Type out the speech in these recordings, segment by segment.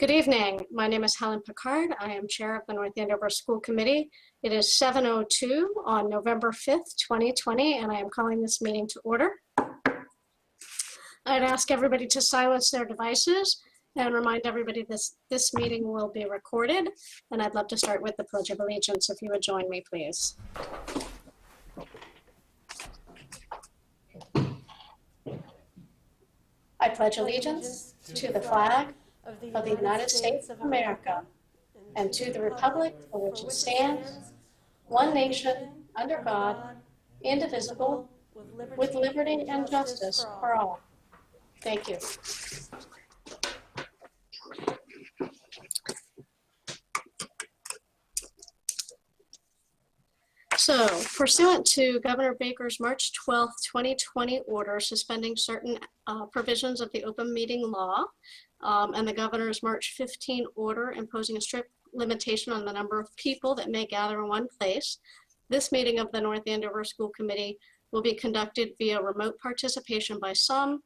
Good evening. My name is Helen Picard. I am chair of the North Andover School Committee. It is 7:02 on November 5th, 2020, and I am calling this meeting to order. I'd ask everybody to silence their devices and remind everybody this meeting will be recorded. And I'd love to start with the Pledge of Allegiance, if you would join me, please. I pledge allegiance to the flag of the United States of America and to the republic for which it stands, one nation, under God, indivisible, with liberty and justice for all. Thank you. So, pursuant to Governor Baker's March 12, 2020 order suspending certain provisions of the open meeting law, and the governor's March 15 order imposing a strict limitation on the number of people that may gather in one place, this meeting of the North Andover School Committee will be conducted via remote participation by some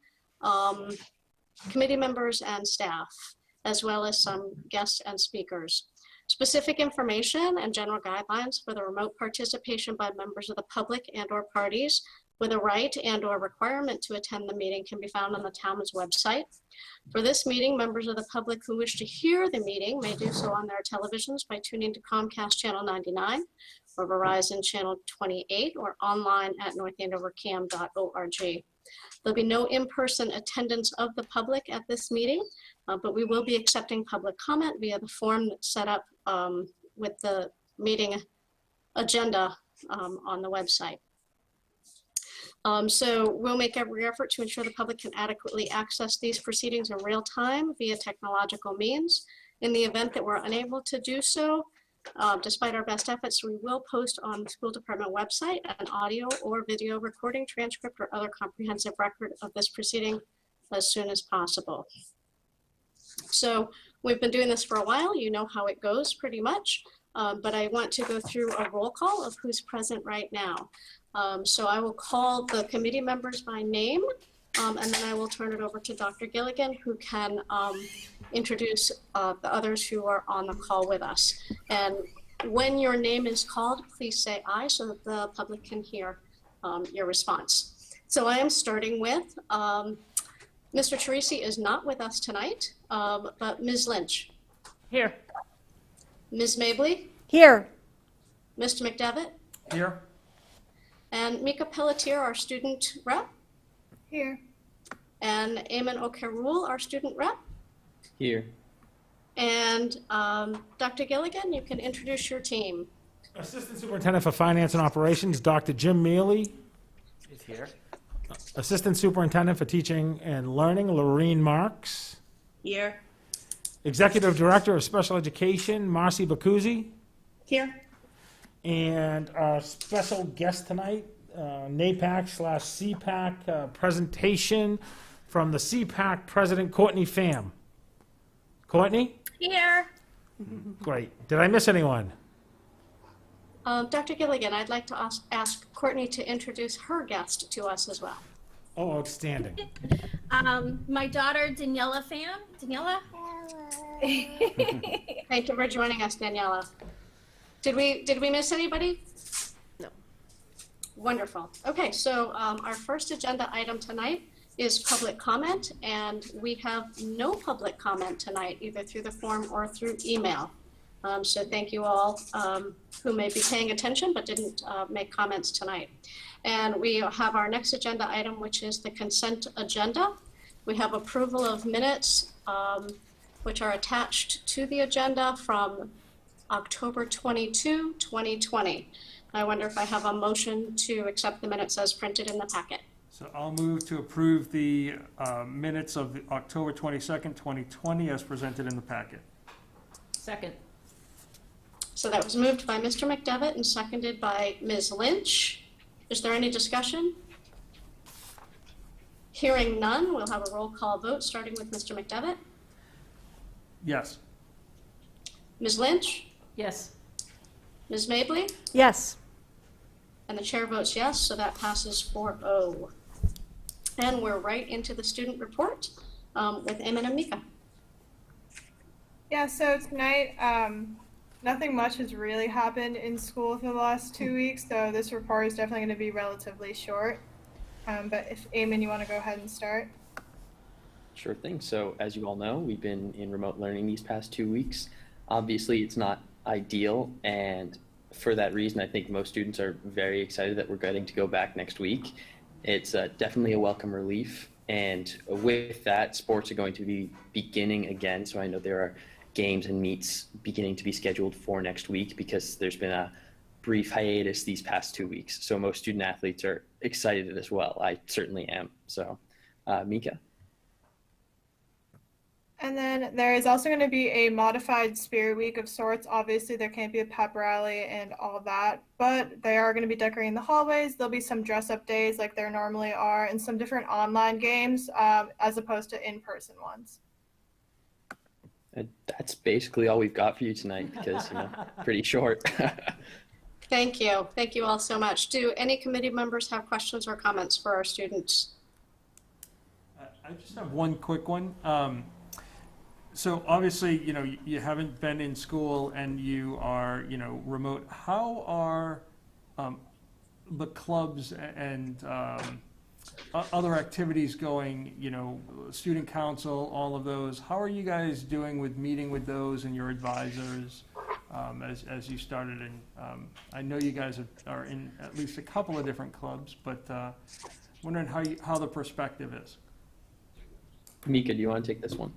committee members and staff, as well as some guests and speakers. Specific information and general guidelines for the remote participation by members of the public and/or parties with a right and/or requirement to attend the meeting can be found on the town's website. For this meeting, members of the public who wish to hear the meeting may do so on their televisions by tuning to Comcast Channel 99 or Verizon Channel 28 or online at northandovercam.org. There'll be no in-person attendance of the public at this meeting, but we will be accepting public comment via the form that's set up with the meeting agenda on the website. So we'll make every effort to ensure the public can adequately access these proceedings in real time via technological means. In the event that we're unable to do so, despite our best efforts, we will post on the school department website an audio or video recording, transcript, or other comprehensive record of this proceeding as soon as possible. So we've been doing this for a while. You know how it goes pretty much, but I want to go through a roll call of who's present right now. So I will call the committee members by name, and then I will turn it over to Dr. Gilligan, who can introduce the others who are on the call with us. And when your name is called, please say aye so that the public can hear your response. So I am starting with, Mr. Teresi is not with us tonight, but Ms. Lynch. Here. Ms. Mabley. Here. Mr. McDevitt. Here. And Mika Pelletier, our student rep. Here. And Eamon O'Carroll, our student rep. Here. And Dr. Gilligan, you can introduce your team. Assistant Superintendent for Finance and Operations, Dr. Jim Mealy. Is here. Assistant Superintendent for Teaching and Learning, Lorene Marks. Here. Executive Director of Special Education, Marcy Bacuzzi. Here. And our special guest tonight, Nhcpac/Cpac presentation from the Cpac President, Courtney Pham. Courtney? Here. Great. Did I miss anyone? Dr. Gilligan, I'd like to ask Courtney to introduce her guest to us as well. Oh, outstanding. My daughter, Daniela Pham. Daniela? Thank you for joining us, Daniela. Did we miss anybody? No. Wonderful. Okay, so our first agenda item tonight is public comment, and we have no public comment tonight, either through the form or through email. So thank you all who may be paying attention but didn't make comments tonight. And we have our next agenda item, which is the consent agenda. We have approval of minutes, which are attached to the agenda from October 22, 2020. I wonder if I have a motion to accept the minutes as printed in the packet. So I'll move to approve the minutes of the October 22nd, 2020 as presented in the packet. Second. So that was moved by Mr. McDevitt and seconded by Ms. Lynch. Is there any discussion? Hearing none, we'll have a roll call vote starting with Mr. McDevitt. Yes. Ms. Lynch? Yes. Ms. Mabley? Yes. And the chair votes yes, so that passes 4-0. And we're right into the student report with Eamon and Mika. Yeah, so tonight, nothing much has really happened in school for the last 2 weeks, so this report is definitely going to be relatively short. But if Eamon, you want to go ahead and start? Sure thing. So as you all know, we've been in remote learning these past 2 weeks. Obviously, it's not ideal, and for that reason, I think most students are very excited that we're getting to go back next week. It's definitely a welcome relief, and with that, sports are going to be beginning again. So I know there are games and meets beginning to be scheduled for next week because there's been a brief hiatus these past 2 weeks. So most student athletes are excited as well. I certainly am. So, Mika. And then there is also going to be a modified Spirit Week of sorts. Obviously, there can't be a pep rally and all that, but they are going to be decorating the hallways. There'll be some dress-up days like there normally are, and some different online games as opposed to in-person ones. That's basically all we've got for you tonight because, pretty short. Thank you. Thank you all so much. Do any committee members have questions or comments for our students? I just have one quick one. So obviously, you haven't been in school and you are, remote. How are the clubs and other activities going, student council, all of those? How are you guys doing with meeting with those and your advisors as you started? And I know you guys are in at least a couple of different clubs, but wondering how the perspective is. Mika, do you want to take this one?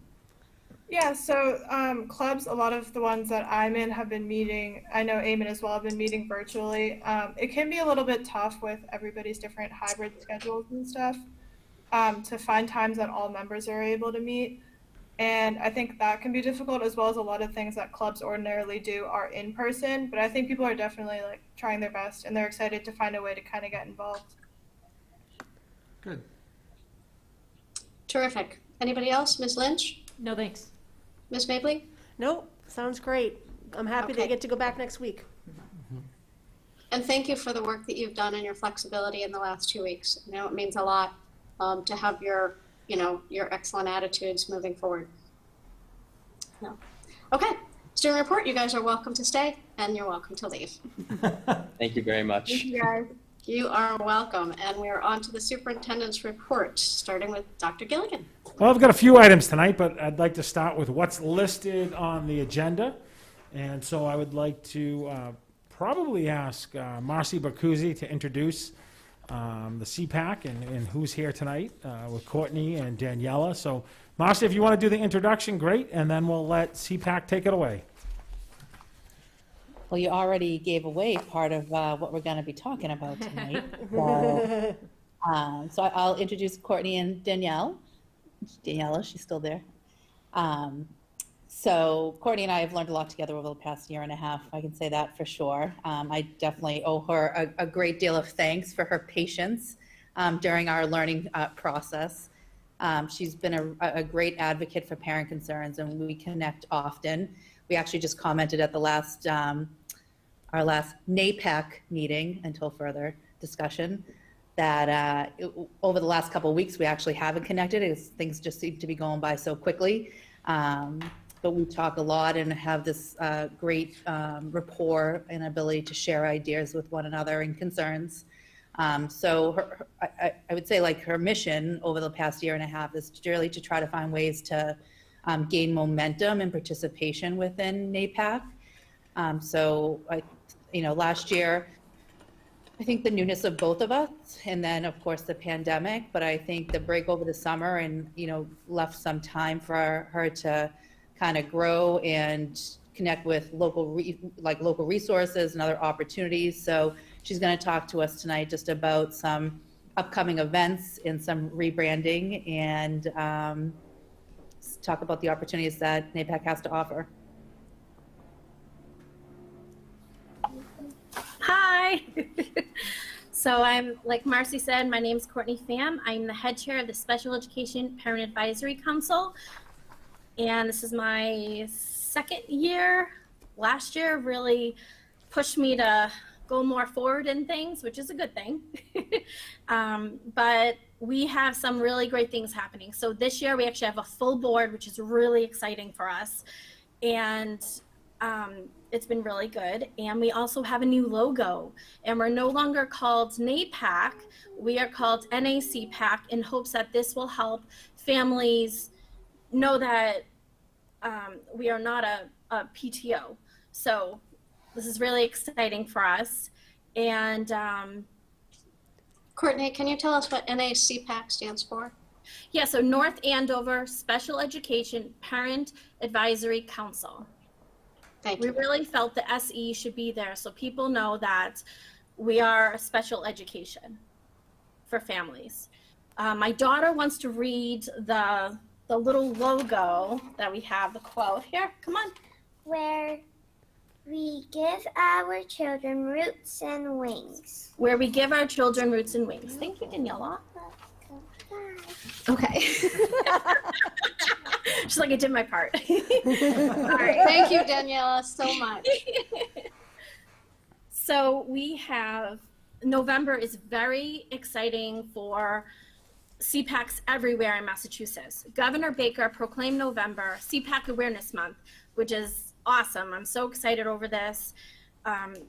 Yeah, so clubs, a lot of the ones that I'm in have been meeting. I know Eamon as well have been meeting virtually. It can be a little bit tough with everybody's different hybrid schedules and stuff to find times that all members are able to meet. And I think that can be difficult, as well as a lot of things that clubs ordinarily do are in person. But I think people are definitely trying their best, and they're excited to find a way to kind of get involved. Good. Terrific. Anybody else? Ms. Lynch? No thanks. Ms. Mabley? Nope, sounds great. I'm happy Okay. they get to go back next week. And thank you for the work that you've done and your flexibility in the last 2 weeks. It means a lot to have your excellent attitudes moving forward. No. Okay, student report, you guys are welcome to stay and you're welcome to leave. Thank you very much. Thank you, guys. You are welcome. And we are on to the superintendent's report, starting with Dr. Gilligan. Well, I've got a few items tonight, but I'd like to start with what's listed on the agenda. And so I would like to probably ask Marcy Bacuzzi to introduce the Cpac and who's here tonight with Courtney and Daniela. So Marcy, if you want to do the introduction, great, and then we'll let Cpac take it away. Well, you already gave away part of what we're going to be talking about tonight. So I'll introduce Courtney and Danielle. Daniela, she's still there. So Courtney and I have learned a lot together over the past year and a half. I can say that for sure. I definitely owe her a great deal of thanks for her patience during our learning process. She's been a great advocate for parent concerns, and we connect often. We actually just commented at the last, our last Nhcpac meeting, until further discussion, that over the last couple of weeks we actually haven't connected as things just seem to be going by so quickly. But we talk a lot and have this great rapport and ability to share ideas with one another and concerns. So I would say her mission over the past year and a half is really to try to find ways to gain momentum and participation within Nhcpac. So last year, I think the newness of both of us, and then of course the pandemic, but I think the break over the summer and, left some time for her to kind of grow and connect with local resources and other opportunities. So she's going to talk to us tonight just about some upcoming events and some rebranding, and talk about the opportunities that Nhcpac has to offer. Hi. So I'm, like Marcy said, my name is Courtney Pham. I'm the head chair of the Special Education Parent Advisory Council. And this is my second year. Last year really pushed me to go more forward in things, which is a good thing. But we have some really great things happening. So this year we actually have a full board, which is really exciting for us. and it's been really good. And we also have a new logo, and we're no longer called Nhcpac. We are called Nhcpac, in hopes that this will help families know that we are not a PTO. So this is really exciting for us. And Courtney, can you tell us what Nhcpac stands for? yeah, so North Andover Special Education Parent Advisory Council. Thank We you. really felt the SE should be there so people know that we are a special education for families. My daughter wants to read the little logo that we have, the quote. Here, come on. Where we give our children roots and wings. Where we give our children roots and wings. Thank you, Daniela. Okay. Just like I did my part. All right. Thank you, Daniela, so much. So we have, November is very exciting for Cpacs everywhere in Massachusetts. Governor Baker proclaimed November Cpac Awareness Month, which is awesome. I'm so excited over this.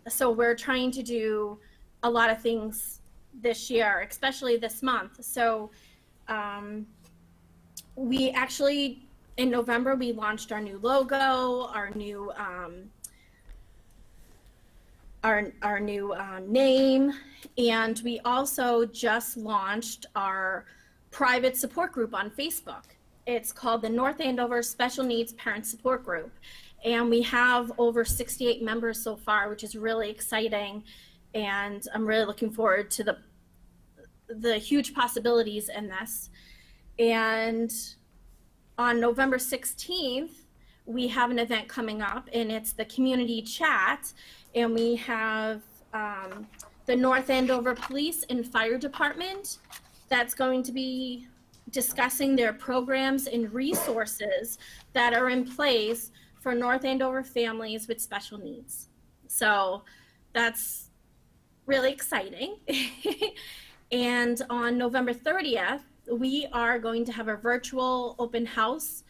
So we're trying to do a lot of things this year, especially this month. So we actually, in November, we launched our new logo, our new name, and we also just launched our private support group on Facebook. It's called the North Andover Special Needs Parent Support Group, and we have over 68 members so far, which is really exciting, and I'm really looking forward to the huge possibilities in this. And on November 16th, we have an event coming up, and it's the community chat, and we have the North Andover Police and Fire Department that's going to be discussing their programs and resources that are in place for North Andover families with special needs. So that's really exciting. And on November 30th, we are going to have a virtual open house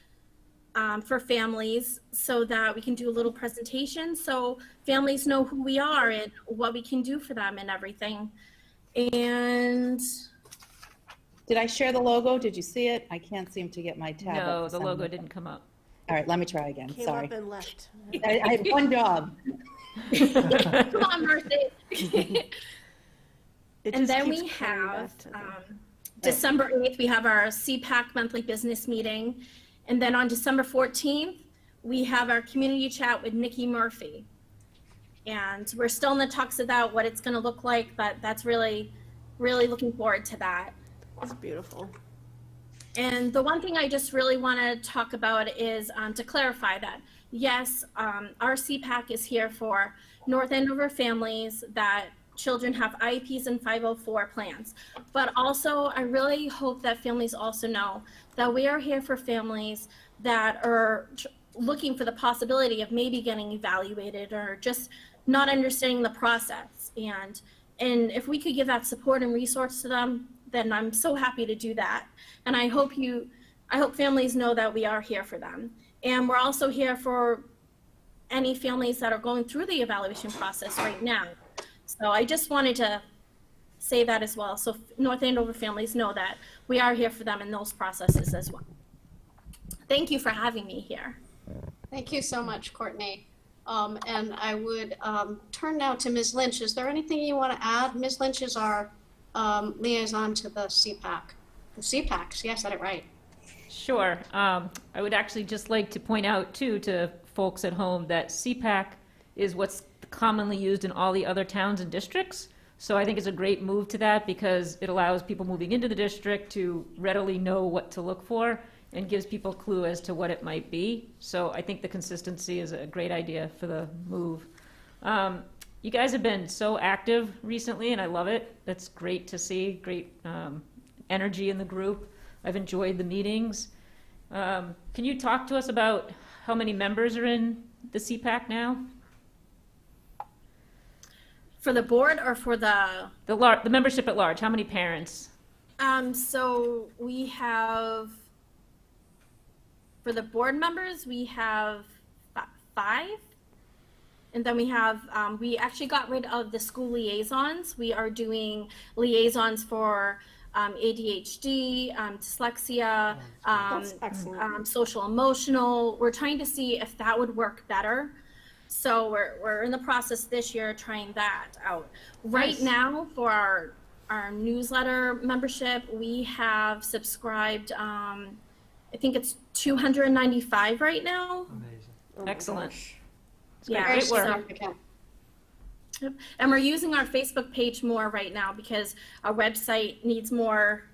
for families so that we can do a little presentation so families know who we are and what we can do for them and everything. And Did I share the logo? Did you see it? I can't seem to get my tab. up No, for the some logo reason. didn't come up. All right, let me try again. Came Sorry. up and left. I had one job. come on, Mercy. It And just then keeps we coming have back to the- December 8th, we have our Cpac monthly business meeting. And then on December 14th, we have our community chat with Nikki Murphy. And we're still in the talks about what it's going to look like, but that's really, really looking forward to that. It's beautiful. And the one thing I just really want to talk about is to clarify that, yes, our Cpac is here for North Andover families that children have IEPs and 504 plans. But also, I really hope that families also know that we are here for families that are looking for the possibility of maybe getting evaluated or just not understanding the process. And if we could give that support and resource to them, then I'm so happy to do that. And I hope families know that we are here for them. And we're also here for any families that are going through the evaluation process right now. So I just wanted to say that as well. So North Andover families know that we are here for them in those processes as well. Thank you for having me here. Thank you so much, Courtney. And I would turn now to Ms. Lynch. Is there anything you want to add? Ms. Lynch is our liaison to the Cpac. The Cpacs, yeah, I said it right. Sure. I would actually just like to point out, too, to folks at home that Cpac is what's commonly used in all the other towns and districts. So I think it's a great move to that because it allows people moving into the district to readily know what to look for and gives people a clue as to what it might be. So I think the consistency is a great idea for the move. You guys have been so active recently, and I love it. That's great to see, great energy in the group. I've enjoyed the meetings. Can you talk to us about how many members are in the Cpac now? For the board or for the membership at large, how many parents? So we have, for the board members, we have 5. And then we have, we actually got rid of the school liaisons. We are doing liaisons for ADHD, dyslexia, That's excellent. social emotional. We're trying to see if that would work better. So we're in the process this year trying that out. Right Nice. now for our newsletter membership, we have subscribed, I think it's 295 right now. Amazing. Oh my Excellent. gosh. Yeah, Very Great work. significant. Yep. And we're using our Facebook page more right now because our website needs more,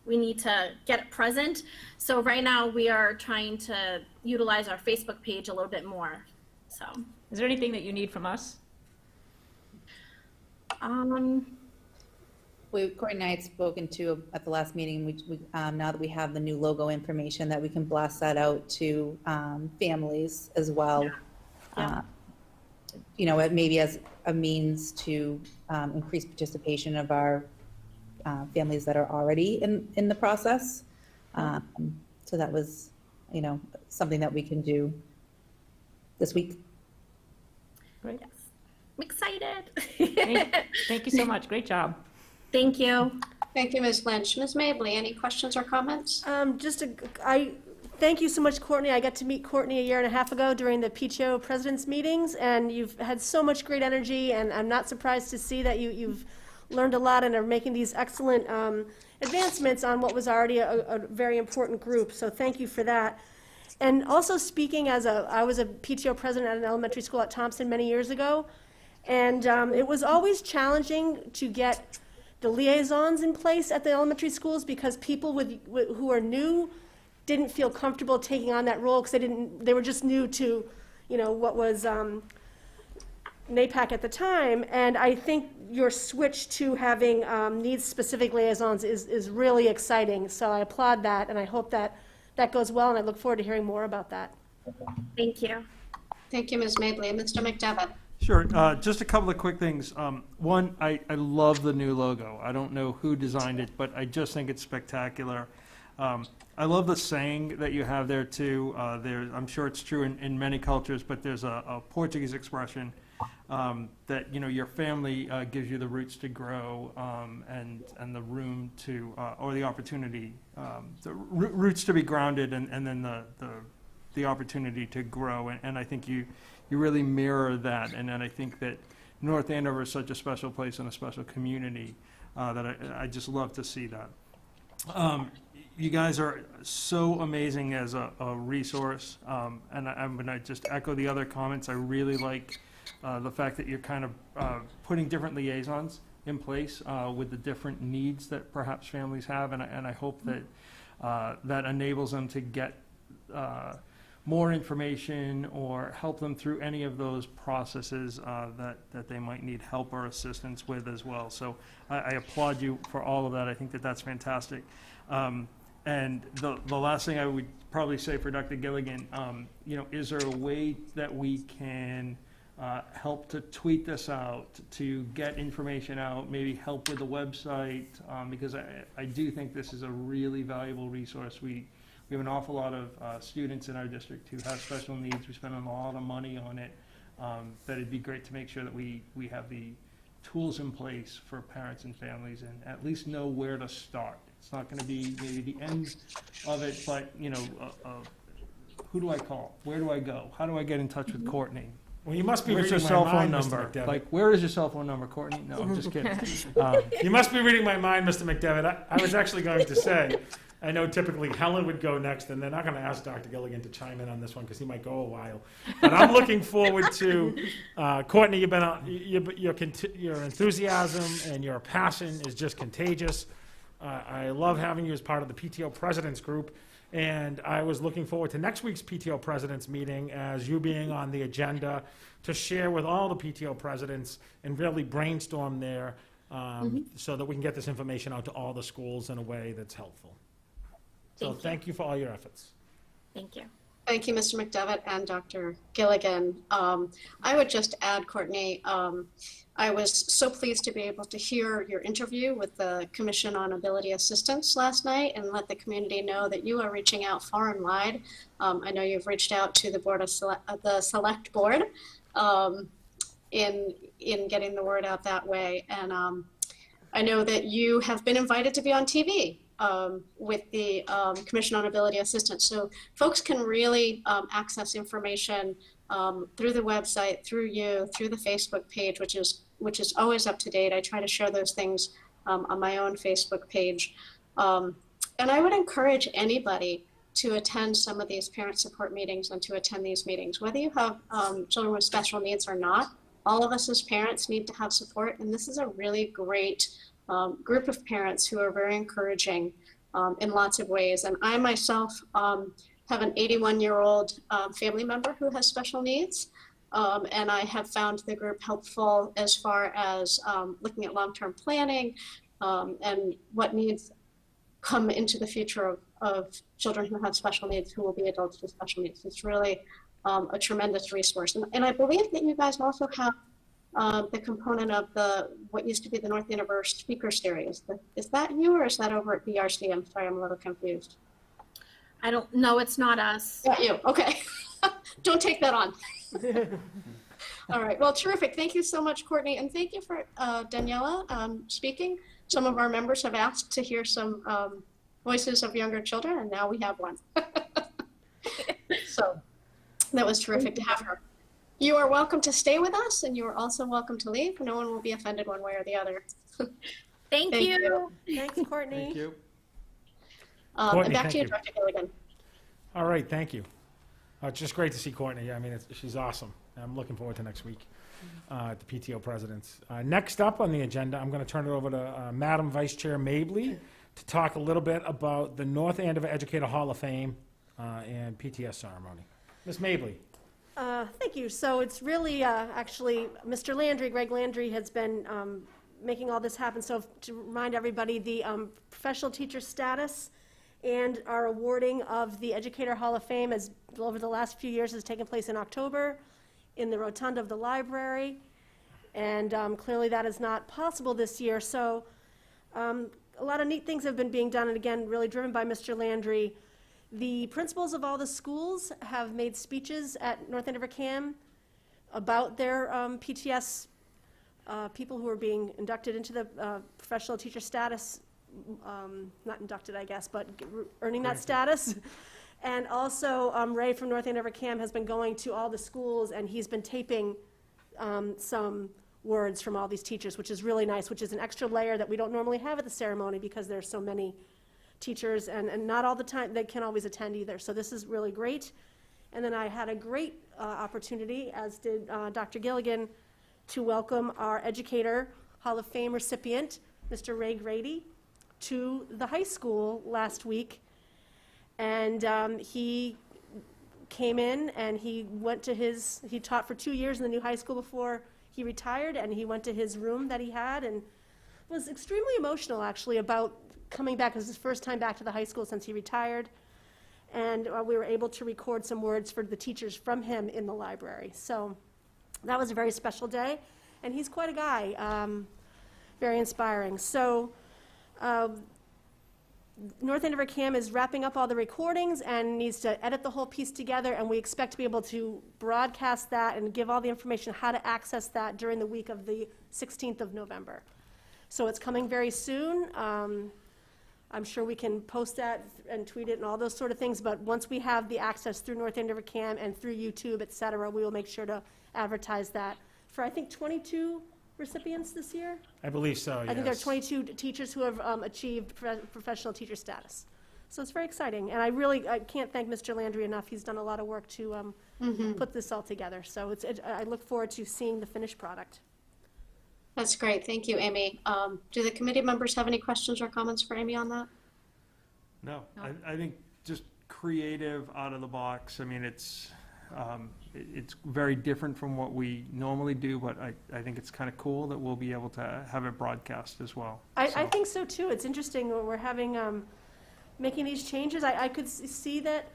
we need to get it present. So right now we are trying to utilize our Facebook page a little bit more. So, Is there anything that you need from us? Courtney and I had spoken to at the last meeting, now that we have the new logo information, that we can blast that out to families as well. Yeah. You know, maybe as a means to increase participation of our families that are already in the process. So that was, you know, something that we can do this week. Great. yes, I'm excited. Thank you so much. Great job. Thank you. Thank you, Ms. Lynch. Ms. Mably, any questions or comments? I thank you so much, Courtney. I got to meet Courtney a year and a half ago during the PTO president's meetings, and you've had so much great energy, and I'm not surprised to see that you've learned a lot and are making these excellent advancements on what was already a very important group. So thank you for that. And also speaking I was a PTO president at an elementary school at Thompson many years ago, and it was always challenging to get the liaisons in place at the elementary schools because people who are new didn't feel comfortable taking on that role because they were just new to, you know, what was Nhcpac at the time. And I think your switch to having needs-specific liaisons is really exciting. So I applaud that, and I hope that goes well, and I look forward to hearing more about that. Thank you. Thank you, Ms. Mably. Mr. McDevitt. Sure. Just a couple of quick things. One, I love the new logo. I don't know who designed it, but I just think it's spectacular. I love the saying that you have there too. I'm sure it's true in many cultures, but there's a Portuguese expression that, you know, your family gives you the roots to grow and the room to or the opportunity, the roots to be grounded, and then the opportunity to grow. And I think you really mirror that. And then I think that North Andover is such a special place and a special community that I just love to see that. You guys are so amazing as a resource, and I'm going to just echo the other comments. I really like the fact that you're kind of putting different liaisons in place with the different needs that perhaps families have, and I hope that that enables them to get more information or help them through any of those processes that they might need help or assistance with as well. So I applaud you for all of that. I think that that's fantastic. And the last thing I would probably say for Dr. Gilligan, you know, is there a way that we can help to tweet this out, to get information out, maybe help with the website, because I do think this is a really valuable resource. We have an awful lot of students in our district who have special needs. We spend a lot of money on it. That it'd be great to make sure that we have the tools in place for parents and families and at least know where to start. It's not going to be maybe the end of it, but, you know, who do I call? Where do I go? How do I get in touch with Courtney? Well, you must be Where's your reading cell my phone mind, Mr. number? McDevitt. Like, where is your cell phone number, Courtney? No, I'm just kidding. You must be reading my mind, Mr. McDevitt. I was actually going to say, I know typically Helen would go next, and they're not going to ask Dr. Gilligan to chime in on this one because he might go a while. But I'm looking forward to, Courtney, you've been your enthusiasm and your passion is just contagious. I love having you as part of the PTO President's Group, and I was looking forward to next week's PTO President's meeting as you being on the agenda to share with all the PTO presidents and really brainstorm there so that we can get this information out to all the schools in a way that's helpful. So thank you for all your efforts. Thank you. Thank you, Mr. McDevitt and Dr. Gilligan. I would just add, Courtney, I was so pleased to be able to hear your interview with the Commission on Ability Assistance last night and let the community know that you are reaching out far and wide. I know you've reached out to the the Select Board in getting the word out that way. And I know that you have been invited to be on TV with the Commission on Ability Assistance. So folks can really access information through the website, through you, through the Facebook page, which is always up to date. I try to share those things on my own Facebook page. And I would encourage anybody to attend some of these parent support meetings and to attend these meetings, whether you have children with special needs or not. All of us as parents need to have support, and this is a really great group of parents who are very encouraging in lots of ways. And I myself have an 81-year-old family member who has special needs, and I have found the group helpful as far as looking at long-term planning and what needs come into the future of children who have special needs, who will be adults with special needs. It's really a tremendous resource. And I believe that you guys also have the component of what used to be the North Andover Speaker Series. Is that you, or is that over at BRC? I'm sorry, I'm a little confused. I don't know, it's not us. Not you, okay. Don't take that on. All right, well, terrific. Thank you so much, Courtney. And thank you for Daniela speaking. Some of our members have asked to hear some voices of younger children, and now we have one. So that was terrific to have her. You are welcome to stay with us, and you are also welcome to leave. No one will be offended one way or the other. Thank you. Thanks, Courtney. Thank you. Courtney, and back thank to you, you. Dr. Gilligan. All right, thank you. It's just great to see Courtney. I mean, she's awesome. I'm looking forward to next week at the PTO presidents. Next up on the agenda, I'm going to turn it over to Madam Vice Chair Mabley to talk a little bit about the North Andover Educator Hall of Fame and PTS ceremony. Ms. Mabley. Thank you. So it's really actually Mr. Landry, Greg Landry, has been making all this happen. So to remind everybody, the professional teacher status and our awarding of the Educator Hall of Fame has, over the last few years, has taken place in October in the rotunda of the library. And clearly that is not possible this year. So a lot of neat things have been being done, and again, really driven by Mr. Landry. The principals of all the schools have made speeches at North Andover CAM about their PTS people who are being inducted into the professional teacher status, not inducted, I guess, but earning that status. And also Ray from North Andover CAM has been going to all the schools, and he's been taping some words from all these teachers, which is really nice, which is an extra layer that we don't normally have at the ceremony because there's so many teachers, and not all the time they can always attend either. So this is really great. And then I had a great opportunity, as did Dr. Gilligan, to welcome our Educator Hall of Fame recipient, Mr. Ray Grady, to the high school last week. And he came in and he taught for 2 years in the new high school before he retired, and he went to his room that he had and was extremely emotional, actually, about coming back. It was his first time back to the high school since he retired, and we were able to record some words for the teachers from him in the library. So that was a very special day, and he's quite a guy, very inspiring. So North Andover CAM is wrapping up all the recordings and needs to edit the whole piece together, and we expect to be able to broadcast that and give all the information how to access that during the week of the 16th of November. So it's coming very soon. I'm sure we can post that and tweet it and all those sort of things, but once we have the access through North Andover CAM and through YouTube, et cetera, we will make sure to advertise that for, I think, 22 recipients this year? I believe so, yes. I think there are 22 teachers who have achieved professional teacher status. So it's very exciting, and I can't thank Mr. Landry enough. He's done a lot of work to put this all together. So I look forward to seeing the finished product. That's great. Thank you, Amy. Do the committee members have any questions or comments for Amy on that? No, I think just creative, out of the box. I mean, it's very different from what we normally do, but I think it's kind of cool that we'll be able to have it broadcast as well. I think so too. It's interesting when we're having making these changes. I could see that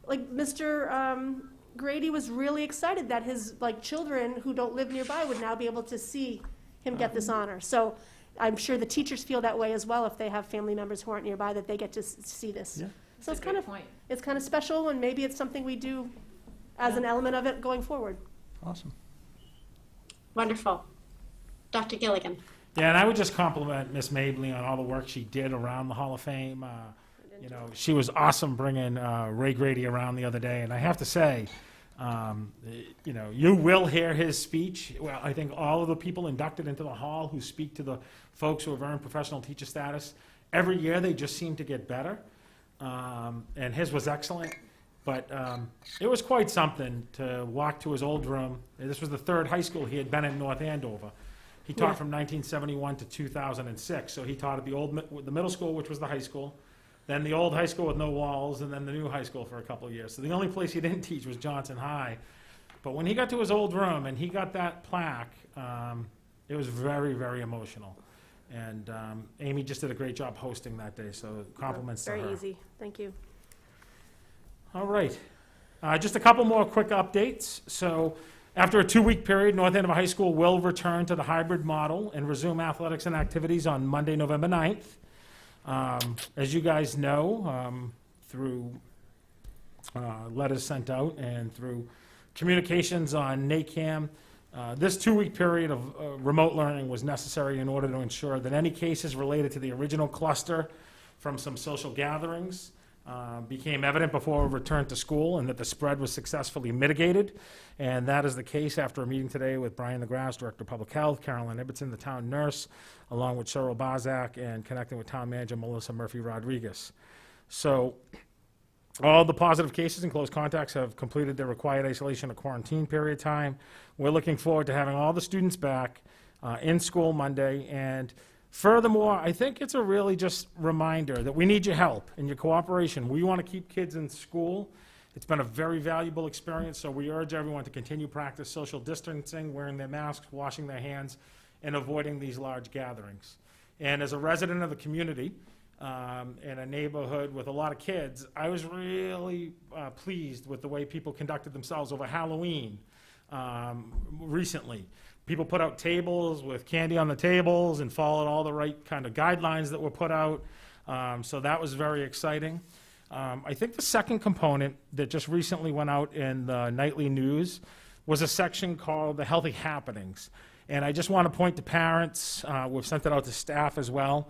like Mr. Grady was really excited that his children who don't live nearby would now be able to see him get this honor. So I'm sure the teachers feel that way as well if they have family members who aren't nearby, that they get to see this. Yeah. So That's a great point. it's kind of special, and maybe it's something we do as an element of it going forward. Awesome. Wonderful. Dr. Gilligan. Yeah, and I would just compliment Miss Mabley on all the work she did around the Hall of Fame. She was awesome bringing Ray Grady around the other day, and I have to say, you will hear his speech. Well, I think all of the people inducted into the hall who speak to the folks who have earned professional teacher status, every year they just seem to get better, and his was excellent. But it was quite something to walk to his old room. This was the third high school he had been in North Andover. He taught from 1971 to 2006. So he taught at the middle school, which was the high school, then the old high school with no walls, and then the new high school for a couple of years. So the only place he didn't teach was Johnson High. But when he got to his old room and he got that plaque, it was very, very emotional. And Amy just did a great job hosting that day, so compliments to her. Very easy. Thank you. All right. Just a couple more quick updates. So after a 2-week period, North Andover High School will return to the hybrid model and resume athletics and activities on Monday, November 9th. As you guys know, through letters sent out and through communications on NACAM, this 2-week period of remote learning was necessary in order to ensure that any cases related to the original cluster from some social gatherings became evident before we returned to school, and that the spread was successfully mitigated. And that is the case after a meeting today with Brian DeGrasse, Director of Public Health, Carolyn Ibbotson, the town nurse, along with Cheryl Bazak, and connecting with Town Manager Melissa Murphy-Rodriguez. So all the positive cases and close contacts have completed their required isolation or quarantine period time. We're looking forward to having all the students back in school Monday. And furthermore, I think it's a really just reminder that we need your help and your cooperation. We want to keep kids in school. It's been a very valuable experience, so we urge everyone to continue practice social distancing, wearing their masks, washing their hands, and avoiding these large gatherings. And as a resident of the community, in a neighborhood with a lot of kids, I was really pleased with the way people conducted themselves over Halloween recently. People put out tables with candy on the tables and followed all the right kind of guidelines that were put out. So that was very exciting. I think the second component that just recently went out in the nightly news was a section called the Healthy Happenings. And I just want to point to parents, we've sent it out to staff as well,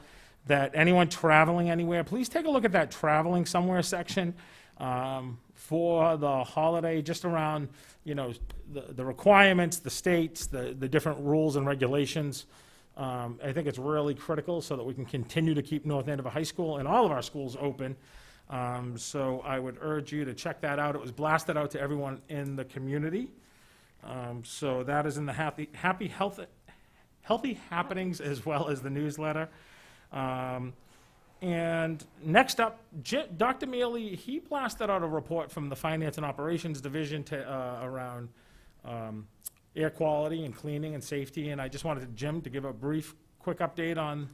that anyone traveling anywhere, please take a look at that traveling somewhere section for the holiday, just around, the requirements, the states, the different rules and regulations. I think it's really critical so that we can continue to keep North Andover High School and all of our schools open. So I would urge you to check that out. It was blasted out to everyone in the community. So that is in the healthy happenings as well as the newsletter. And next up, Dr. Mealy, he blasted out a report from the Finance and Operations Division around air quality and cleaning and safety. And I just wanted Jim to give a brief, quick update on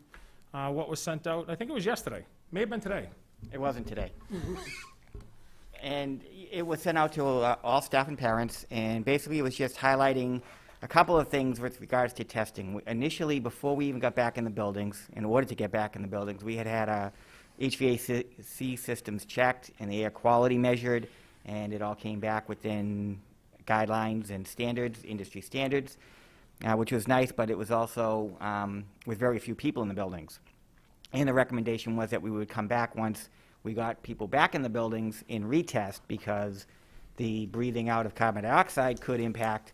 what was sent out. I think it was yesterday. May have been today. It wasn't today. And it was sent out to all staff and parents, and basically it was just highlighting a couple of things with regards to testing. Initially, before we even got back in the buildings, in order to get back in the buildings, we had our HVAC systems checked and the air quality measured, and it all came back within guidelines and standards, industry standards, which was nice, but it was also with very few people in the buildings. And the recommendation was that we would come back once we got people back in the buildings and retest, because the breathing out of carbon dioxide could impact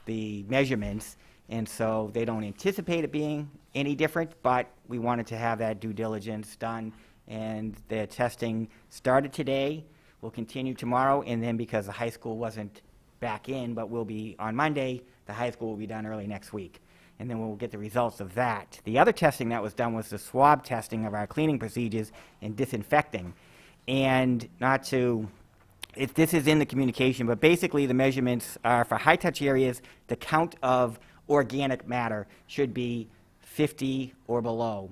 the measurements, and so they don't anticipate it being any different, but we wanted to have that due diligence done, and the testing started today, will continue tomorrow, and then because the high school wasn't back in, but will be on Monday, the high school will be done early next week. And then we'll get the results of that. The other testing that was done was the swab testing of our cleaning procedures and disinfecting. And this is in the communication, but basically the measurements are for high-touch areas, the count of organic matter should be 50 or below.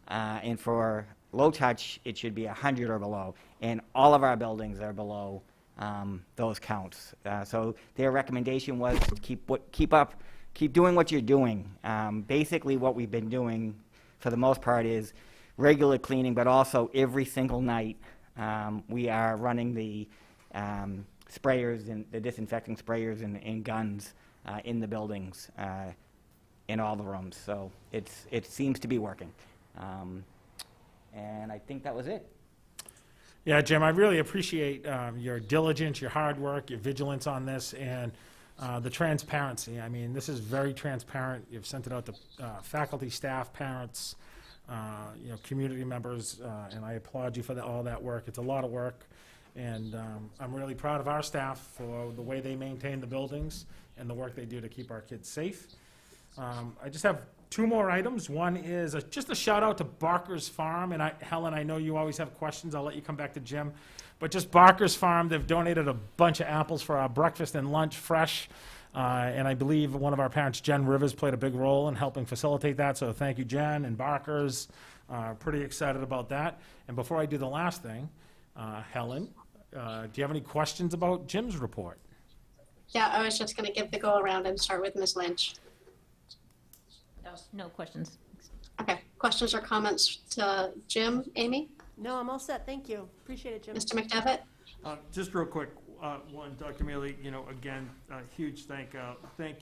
And for low touch, it should be 100 or below. And all of our buildings are below those counts. So their recommendation was to keep doing what you're doing. Basically, what we've been doing, for the most part, is regular cleaning, but also every single night we are running the sprayers and the disinfecting sprayers and guns in the buildings, in all the rooms. So it seems to be working. And I think that was it. Yeah, Jim, I really appreciate your diligence, your hard work, your vigilance on this, and the transparency. I mean, this is very transparent. You've sent it out to faculty, staff, parents, community members, and I applaud you for all that work. It's a lot of work, and I'm really proud of our staff for the way they maintain the buildings and the work they do to keep our kids safe. I just have 2 more items. One is just a shout out to Barker's Farm, and Helen, I know you always have questions. I'll let you come back to Jim. But just Barker's Farm, they've donated a bunch of apples for our breakfast and lunch fresh. And I believe one of our parents, Jen Rivers, played a big role in helping facilitate that. So thank you, Jen and Barker's. Pretty excited about that. And before I do the last thing, Helen, do you have any questions about Jim's report? Yeah, I was just going to give the go around and start with Ms. Lynch. No questions. Okay, questions or comments to Jim, Amy, No, I'm all set. Thank you. Appreciate it, Jim. Mr. McDevitt? Just real quick, one, Dr. Mealy, again, a huge thank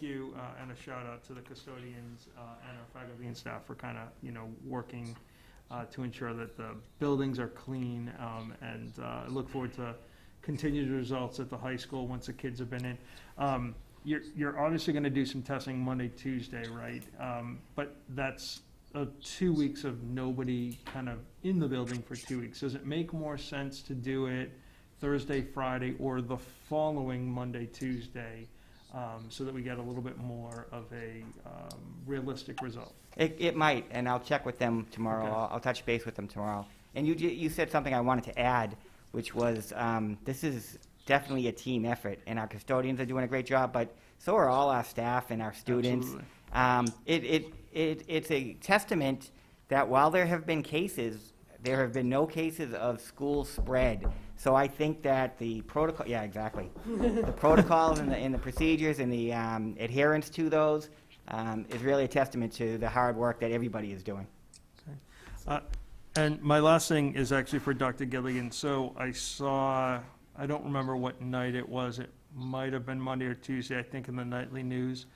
you and a shout out to the custodians and our faculty and staff for kind of, working to ensure that the buildings are clean, and I look forward to continued results at the high school once the kids have been in. You're obviously going to do some testing Monday, Tuesday, right? But that's 2 weeks of nobody kind of in the building for 2 weeks. Does it make more sense to do it Thursday, Friday, or the following Monday, Tuesday, so that we get a little bit more of a realistic result? It might, and I'll check with them tomorrow. Okay. I'll touch base with them tomorrow. And you said something I wanted to add, which was this is definitely a team effort, and our custodians are doing a great job, but so are all our staff and our students. Absolutely. It's a testament that while there have been cases, there have been no cases of school spread. So I think that the protocol, yeah, exactly, the protocols and the procedures and the adherence to those is really a testament to the hard work that everybody is doing. Okay. And my last thing is actually for Dr. Gilligan. So I don't remember what night it was. It might have been Monday or Tuesday, I think, in the nightly news.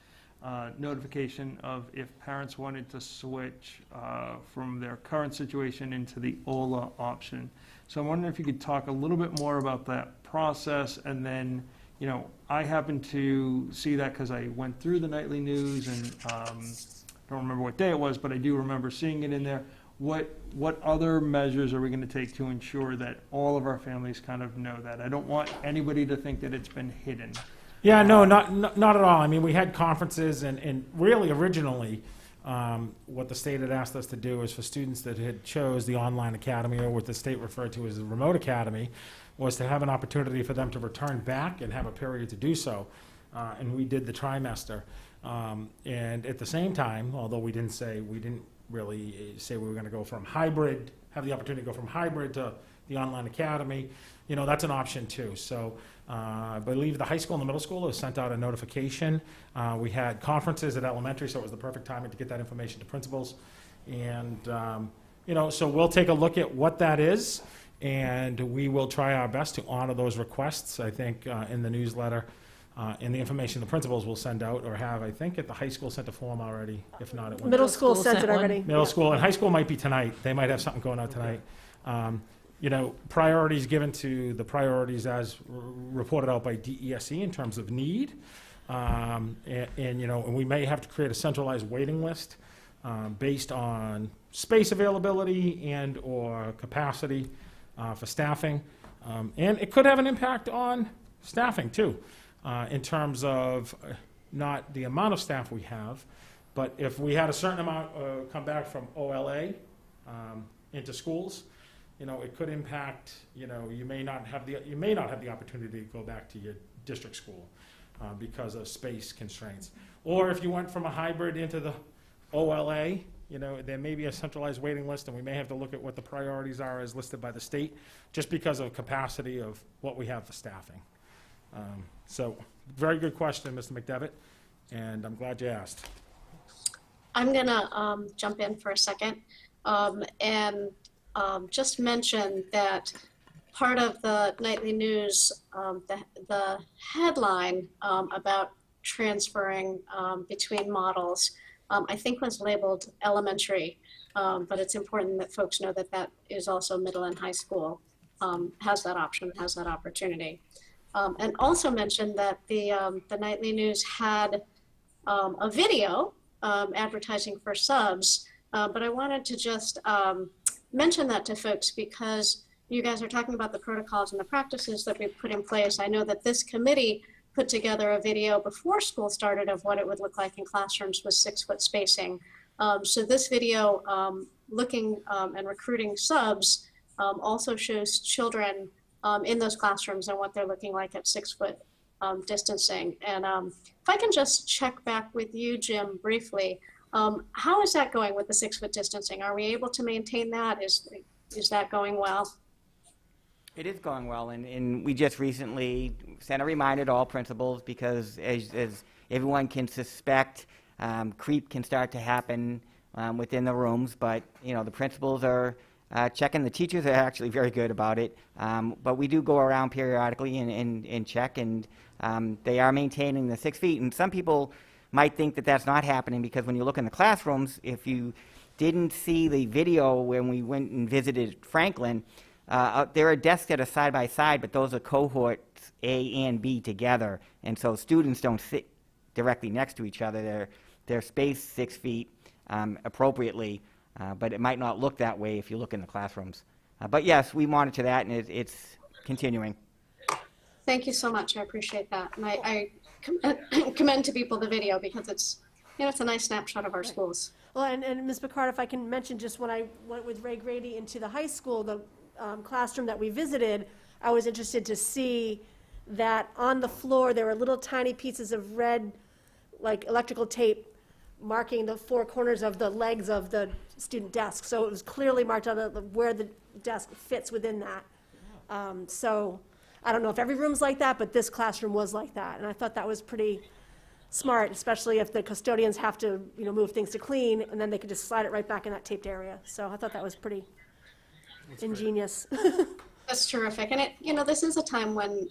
Notification of if parents wanted to switch from their current situation into the OLA option. So I'm wondering if you could talk a little bit more about that process. And then, I happened to see that because I went through the nightly news, and don't remember what day it was, but I do remember seeing it in there. What other measures are we going to take to ensure that all of our families kind of know that? I don't want anybody to think that it's been hidden. Yeah, no, not at all. I mean, we had conferences, and really originally, what the state had asked us to do is for students that had chose the online academy, or what the state referred to as the remote academy, was to have an opportunity for them to return back and have a period to do so. And we did the trimester. And at the same time, although we didn't really say we were going to go from hybrid, have the opportunity to go from hybrid to the online academy, that's an option too. So I believe the high school and the middle school has sent out a notification. We had conferences at elementary, so it was the perfect timing to get that information to principals. And, so we'll take a look at what that is, and we will try our best to honor those requests. I think in the newsletter, and the information the principals will send out, or have, I think at the high school sent a form already. If not, it went. Middle school sent it already. Middle school, and high school might be tonight. They might have something going on tonight. Priorities given to the priorities as reported out by DESE in terms of need. And we may have to create a centralized waiting list based on space availability and or capacity for staffing. And it could have an impact on staffing too. In terms of not the amount of staff we have, but if we had a certain amount come back from OLA into schools, it could impact. You may not have the opportunity to go back to your district school because of space constraints. Or if you went from a hybrid into the OLA, You know, there may be a centralized waiting list, and we may have to look at what the priorities are as listed by the state, just because of capacity of what we have for staffing. So, very good question, Mr. McDevitt, and I'm glad you asked. I'm gonna jump in for a second and just mention that part of the nightly news, the headline about transferring between models, I think was labeled elementary, but it's important that folks know that that is also middle and high school has that option, has that opportunity. And also mention that the nightly news had a video advertising for subs, but I wanted to just mention that to folks because you guys are talking about the protocols and the practices that we've put in place. I know that this committee put together a video before school started of what it would look like in classrooms with 6-foot spacing. So this video looking and recruiting subs also shows children in those classrooms and what they're looking like at 6-foot distancing. And if I can just check back with you, Jim, briefly, how is that going with the 6-foot distancing? Are we able to maintain that? Is that going well? It is going well, and we just recently sent a reminder to all principals because as everyone can suspect, creep can start to happen within the rooms, but you know, the principals are checking. The teachers are actually very good about it, but we do go around periodically and check, and they are maintaining the 6 feet. And some people might think that that's not happening because when you look in the classrooms, if you didn't see the video when we went and visited Franklin, there are desks that are side by side, but those are cohorts A and B together, and so students don't sit directly next to each other. They're spaced 6 feet appropriately, but it might not look that way if you look in the classrooms. But yes, we monitor that, and it's continuing. Thank you so much. I appreciate that, and I commend to people the video because it's, you know, it's a nice snapshot of our schools. Well, and Ms. Picard, if I can mention, just when I went with Ray Grady into the high school, the classroom that we visited, I was interested to see that on the floor there were little tiny pieces of red, like electrical tape, marking the 4 corners of the legs of the student desk. So it was clearly marked out where the desk fits within that. So I don't know if every room's like that, but this classroom was like that, and I thought that was pretty smart, especially if the custodians have to, you know, move things to clean, and then they could just slide it right back in that taped area. So I thought that was pretty ingenious. That's terrific. And it, you know, this is a time when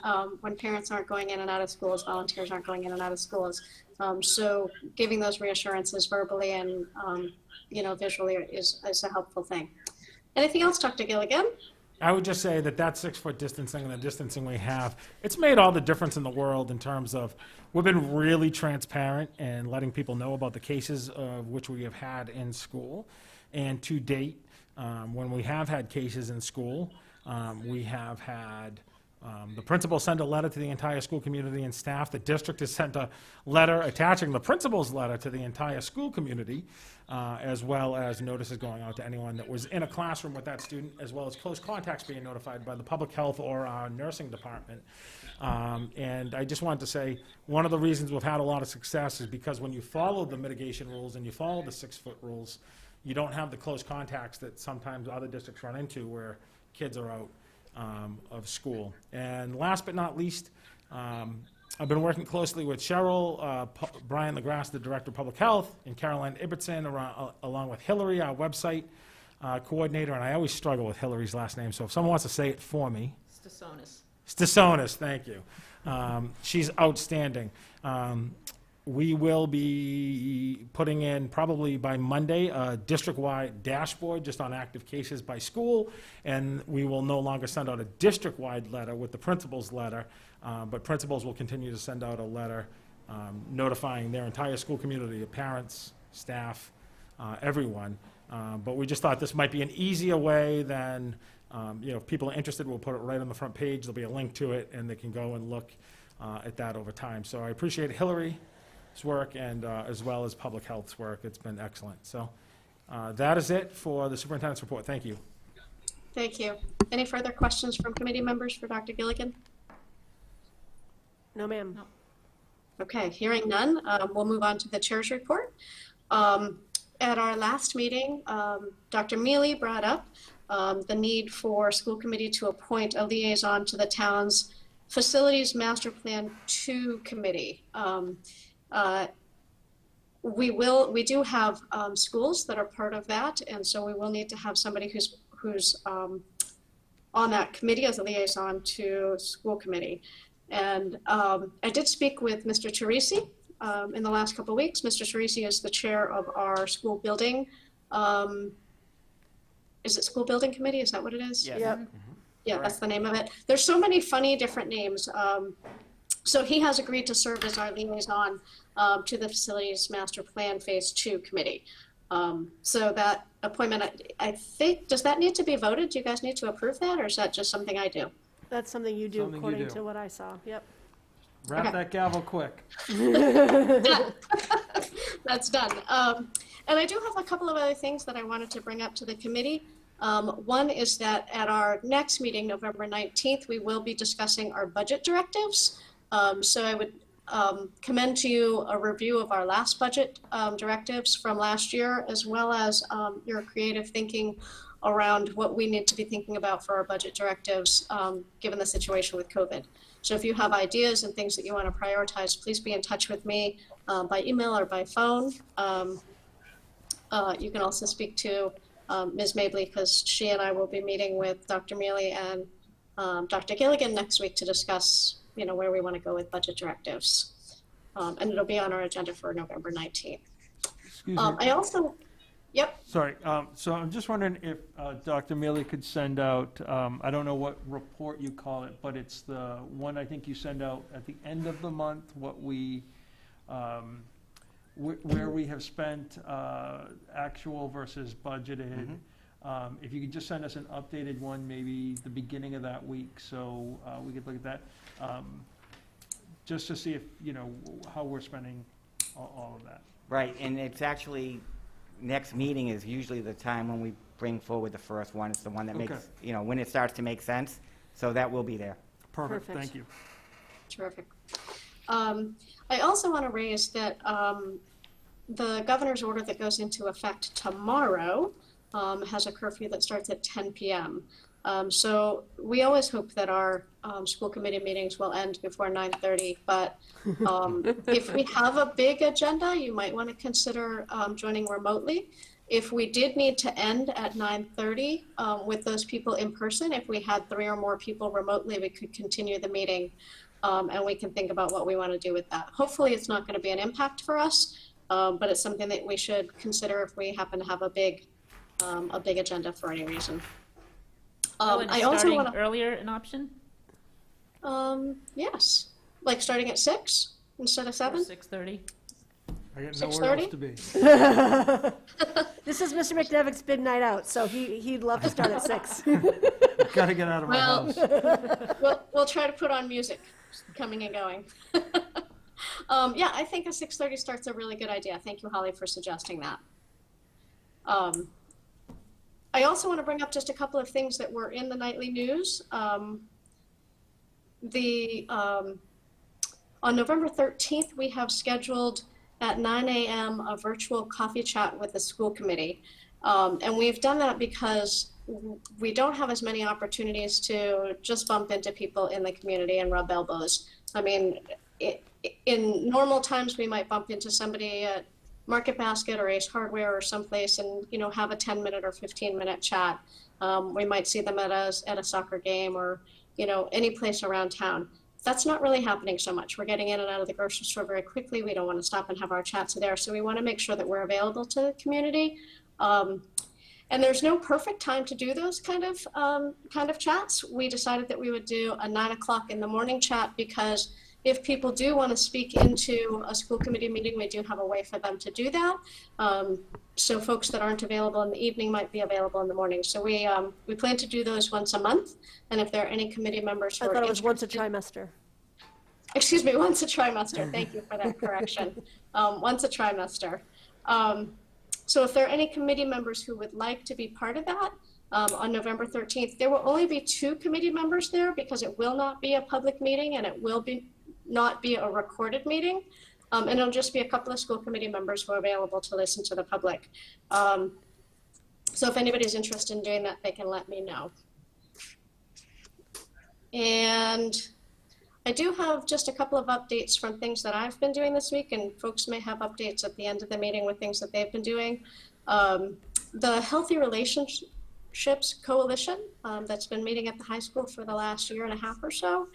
parents aren't going in and out of schools, volunteers aren't going in and out of schools. So giving those reassurances verbally and, you know, visually is a helpful thing. Anything else, Dr. Gilligan? I would just say that 6-foot distancing and the distancing we have, it's made all the difference in the world in terms of we've been really transparent and letting people know about the cases of which we have had in school. And to date, when we have had cases in school, we have had the principal send a letter to the entire school community and staff. The district has sent a letter attaching the principal's letter to the entire school community, as well as notices going out to anyone that was in a classroom with that student, as well as close contacts being notified by the public health or our nursing department. And I just wanted to say, one of the reasons we've had a lot of success is because when you follow the mitigation rules and you follow the 6-foot rules, you don't have the close contacts that sometimes other districts run into where kids are out of school. And last but not least, I've been working closely with Cheryl, Brian LaGrasse, the Director of Public Health, and Caroline Ibbotson, along with Hillary, our website coordinator, and I always struggle with Hillary's last name, so if someone wants to say it for me. Stasonis, thank you. She's outstanding. We will be putting in, probably by Monday, a district-wide dashboard just on active cases by school, and we will no longer send out a district-wide letter with the principal's letter, but principals will continue to send out a letter notifying their entire school community, parents, staff, everyone. But we just thought this might be an easier way than, you know, if people are interested, we'll put it right on the front page. There'll be a link to it, and they can go and look at that over time. So I appreciate Hillary's work and as well as Public Health's work. It's been excellent. So that is it for the superintendent's report. Thank you. Thank you. Any further questions from committee members for Dr. Gilligan? No, ma'am. No. Okay, hearing none, we'll move on to the chair's report. at our last meeting, Dr. Mealy brought up the need for school committee to appoint a liaison to the town's Facilities Master Plan 2 committee. We do have schools that are part of that, and so we will need to have somebody who's on that committee as a liaison to school committee. And I did speak with Mr. Teresi in the last couple of weeks. Mr. Teresi is the chair of our school building. Is it school building committee? Is that what it is? Yes. Yep. Yeah, that's the name of it. There's so many funny different names. So he has agreed to serve as our liaison to the Facilities Master Plan Phase 2 committee. So that appointment, I think, does that need to be voted? Do you guys need to approve that, or is that just something I do? That's something you do Something you according do. to what I saw. Yep. Wrap Okay. that gavel quick. That's done. And I do have a couple of other things that I wanted to bring up to the committee. One is that at our next meeting, November 19th, we will be discussing our budget directives. So I would commend to you a review of our last budget directives from last year, as well as your creative thinking around what we need to be thinking about for our budget directives, given the situation with COVID. So if you have ideas and things that you want to prioritize, please be in touch with me by email or by phone. You can also speak to Ms. Mabley, because she and I will be meeting with Dr. Mealy and Dr. Gilligan next week to discuss, where we want to go with budget directives. And it'll be on our agenda for November 19th. Excuse me. I also, yep. Sorry, so I'm just wondering if Dr. Mealy could send out, I don't know what report you call it, but it's the one I think you send out at the end of the month, what we, where we have spent actual versus budgeted. If you could just send us an updated one, maybe the beginning of that week, so we could look at that, just to see if, how we're spending all of that. Right, and it's actually, next meeting is usually the time when we bring forward the first one. It's the one that Okay. makes, when it starts to make sense. So that will be there. Perfect, Perfect. thank you. Terrific. I also want to raise that the governor's order that goes into effect tomorrow has a curfew that starts at 10 p.m. So we always hope that our school committee meetings will end before 9:30, but if we have a big agenda, you might want to consider joining remotely. If we did need to end at 9:30 with those people in person, if we had 3 or more people remotely, we could continue the meeting and we can think about what we want to do with that. Hopefully it's not going to be an impact for us, but it's something that we should consider if we happen to have a big agenda for any reason. And I also starting want to, earlier an option? yes, like starting at 6 instead of 7. 6:30? I got nowhere 6:30? else to be. This is Mr. McDevick's big night out, so he'd love to start at 6. Gotta get out of my Well, house. we'll try to put on music coming and going. Yeah, I think a 6:30 start's a really good idea. Thank you, Holly, for suggesting that. I also want to bring up just a couple of things that were in the nightly news. On November 13th, we have scheduled at 9 a.m. a virtual coffee chat with the school committee. And we've done that because we don't have as many opportunities to just bump into people in the community and rub elbows. I mean, in normal times, we might bump into somebody at Market Basket or Ace Hardware or someplace and, have a 10-minute or 15-minute chat. We might see them at a soccer game or, any place around town. That's not really happening so much. We're getting in and out of the grocery store very quickly. We don't want to stop and have our chats there. So we want to make sure that we're available to the community. And there's no perfect time to do those kind of chats. We decided that we would do a 9 o'clock in the morning chat because if people do want to speak into a school committee meeting, we do have a way for them to do that. So folks that aren't available in the evening might be available in the morning. So we plan to do those once a month. And if there are any committee members who I are thought it was once a interested- trimester. Excuse me, once a trimester. Thank you for that correction. Once a trimester. So if there are any committee members who would like to be part of that, on November 13th, there will only be 2 committee members there because it will not be a public meeting and it will not be a recorded meeting. And it'll just be a couple of school committee members who are available to listen to the public. So if anybody's interested in doing that, they can let me know. And I do have just a couple of updates from things that I've been doing this week, and folks may have updates at the end of the meeting with things that they've been doing. The Healthy Relationships Coalition that's been meeting at the high school for the last year and a half or so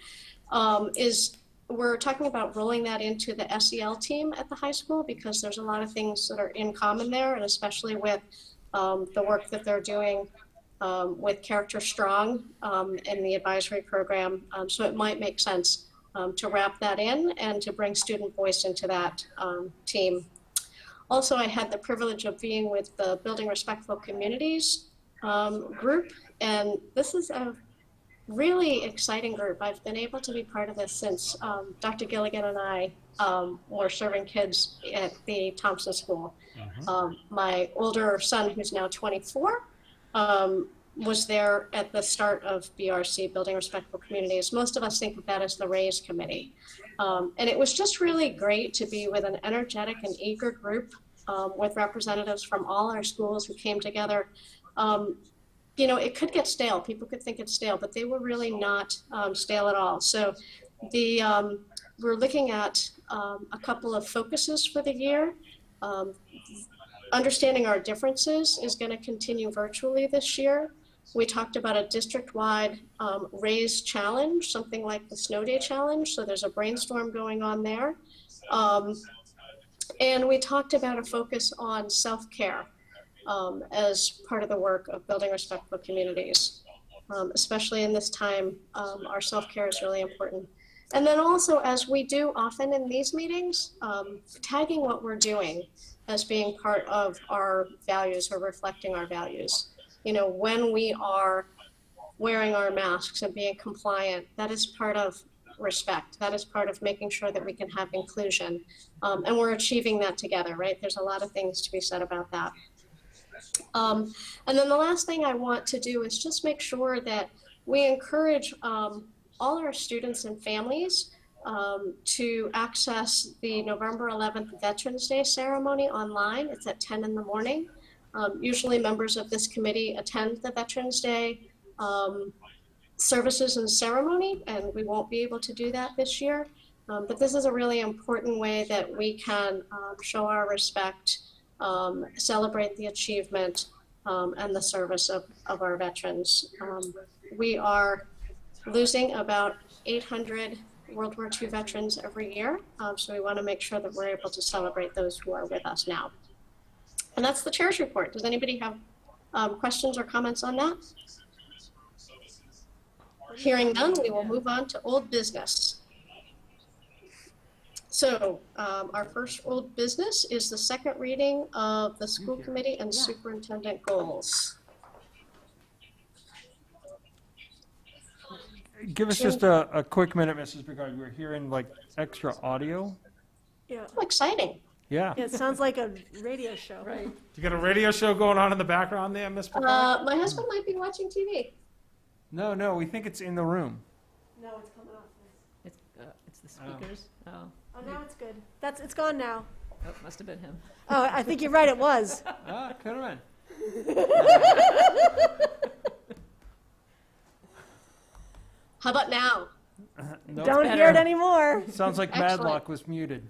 we're talking about rolling that into the SEL team at the high school, because there's a lot of things that are in common there, and especially with the work that they're doing with Character Strong in the advisory program. So it might make sense to wrap that in and to bring student voice into that team. Also, I had the privilege of being with the Building Respectful Communities group, and this is a really exciting group. I've been able to be part of this since Dr. Gilligan and I were serving kids at the Thompson School. My older son, who's now 24, was there at the start of BRC, Building Respectful Communities. Most of us think of that as the RAISE committee. And it was just really great to be with an energetic and eager group with representatives from all our schools who came together. You know, it could get stale. People could think it's stale, but they were really not stale at all. So we're looking at a couple of focuses for the year. Understanding our differences is going to continue virtually this year. We talked about a district-wide RAISE challenge, something like the Snow Day Challenge. So there's a brainstorm going on there. And we talked about a focus on self-care as part of the work of Building Respectful Communities. Especially in this time, our self-care is really important. And then also, as we do often in these meetings, tagging what we're doing as being part of our values or reflecting our values. You know, when we are wearing our masks and being compliant, that is part of respect. That is part of making sure that we can have inclusion. And we're achieving that together, right? There's a lot of things to be said about that. And then the last thing I want to do is just make sure that we encourage all our students and families to access the November 11th Veterans Day ceremony online. It's at 10 in the morning. Usually members of this committee attend the Veterans Day services and ceremony, and we won't be able to do that this year. But this is a really important way that we can show our respect, celebrate the achievement and the service of our veterans. We are losing about 800 World War II veterans every year, so we want to make sure that we're able to celebrate those who are with us now. And that's the chair's report. Does anybody have questions or comments on that? Hearing none, we will move on to old business. So our first old business is the second reading of the school committee and superintendent goals. Give us just a quick minute, Mrs. Brigard. We're hearing like extra audio. Yeah. Oh, exciting. Yeah. It sounds like a radio show. Right. You got a radio show going on in the background there, Miss Picard? My husband might be watching TV. No, we think it's in the room. No, it's coming off. It's the speakers. Oh, Oh, now it's good. It's gone now. oh, must have been him. Oh, I think you're right. It was. Could have been. How about now? Nope. Don't better. hear it anymore. Sounds like Excellent. Madlock was muted.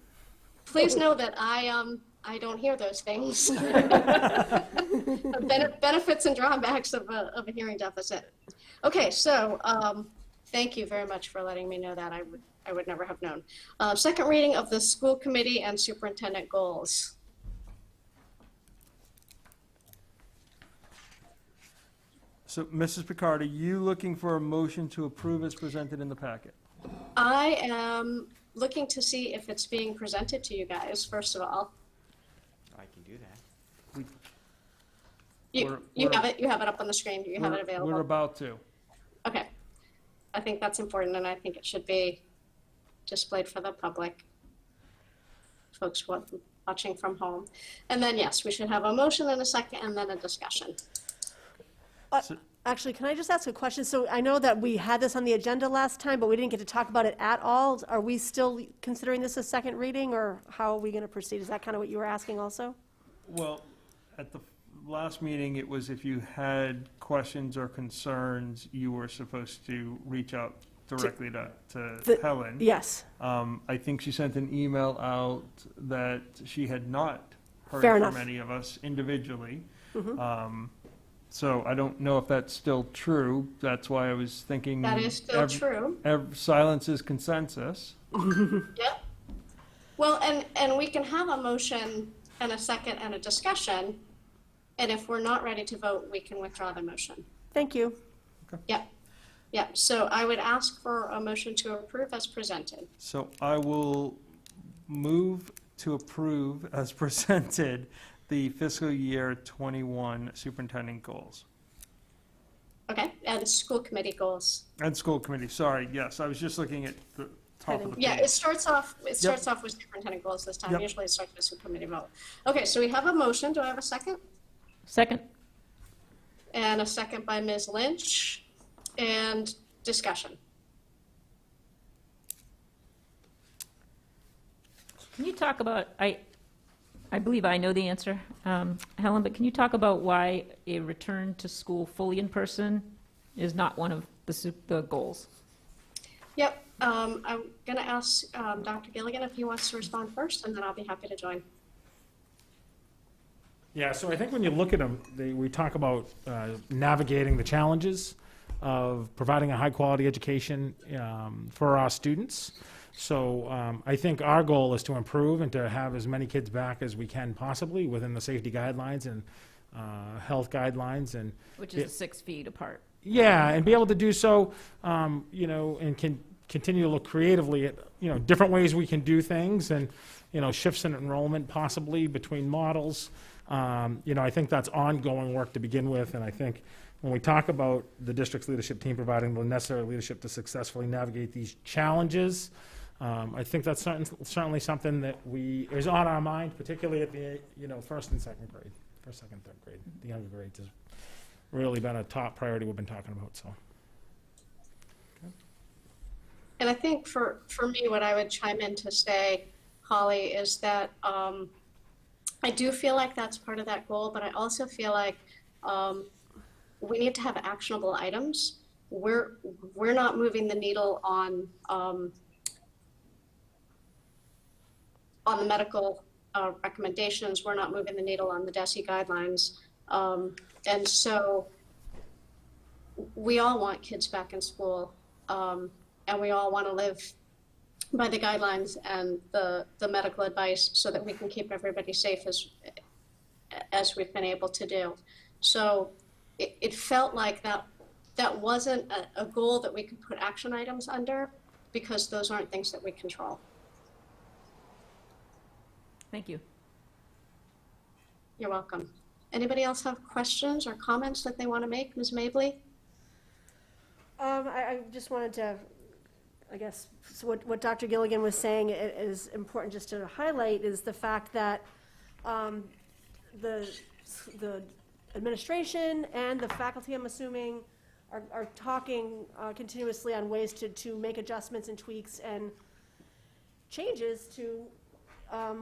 Please know that I don't hear those things. Benefits and drawbacks of a hearing deficit. Okay, so thank you very much for letting me know that. I would never have known. Second reading of the school committee and superintendent goals. So, Mrs. Picard, are you looking for a motion to approve as presented in the packet? I am looking to see if it's being presented to you guys, first of all. I can do that. You have it up on the screen. Do you have it available? We're about to. Okay. I think that's important, and I think it should be displayed for the public, folks watching from home. And then, yes, we should have a motion and a second, and then a discussion. Actually, can I just ask a question? So I know that we had this on the agenda last time, but we didn't get to talk about it at all. Are we still considering this a second reading, or how are we going to proceed? Is that kind of what you were asking also? Well, at the last meeting, it was if you had questions or concerns, you were supposed to reach out directly to Helen. Yes. I think she sent an email out that she had not heard Fair from enough. any of us individually. So I don't know if that's still true. That's why I was thinking. That is still true. Silence is consensus. Yep. Well, and we can have a motion and a second and a discussion, and if we're not ready to vote, we can withdraw the motion. Thank you. Yep. Yep. So I would ask for a motion to approve as presented. So I will move to approve as presented the fiscal year 21 superintendent goals. Okay, and school committee goals. And school committee, sorry, yes, I was just looking at the top of the Yeah, page. it starts off with superintendent goals this time. Yep. Usually it starts with school committee vote. Okay, so we have a motion. Do I have a second? Second. And a second by Ms. Lynch. And discussion. Can you talk about, I believe I know the answer, Helen, but can you talk about why a return to school fully in person is not one of the goals? Yep, I'm going to ask Dr. Gilligan if he wants to respond first, and then I'll be happy to join. Yeah, so I think when you look at them, we talk about navigating the challenges of providing a high-quality education for our students. So I think our goal is to improve and to have as many kids back as we can possibly within the safety guidelines and health guidelines. And Which is 6 feet apart. yeah, and be able to do so, you know, and continue to look creatively at, you know, different ways we can do things and, you know, shifts in enrollment possibly between models. You know, I think that's ongoing work to begin with, and I think when we talk about the district's leadership team providing the necessary leadership to successfully navigate these challenges, I think that's certainly something that is on our mind, particularly at the, you know, first, second, third grade. The younger grades has really been a top priority we've been talking about, so. And I think for me, what I would chime in to say, Holly, is that I do feel like that's part of that goal, but I also feel like we need to have actionable items. We're not moving the needle on the medical recommendations. We're not moving the needle on the DESE guidelines. And so we all want kids back in school, and we all want to live by the guidelines and the medical advice so that we can keep everybody safe as we've been able to do. So it felt like that wasn't a goal that we could put action items under, because those aren't things that we control. Thank you. You're welcome. Anybody else have questions or comments that they want to make? Ms. Mabley? I just wanted to, I guess, so what Dr. Gilligan was saying is important just to highlight is the fact that the administration and the faculty, I'm assuming, are talking continuously on ways to make adjustments and tweaks and changes to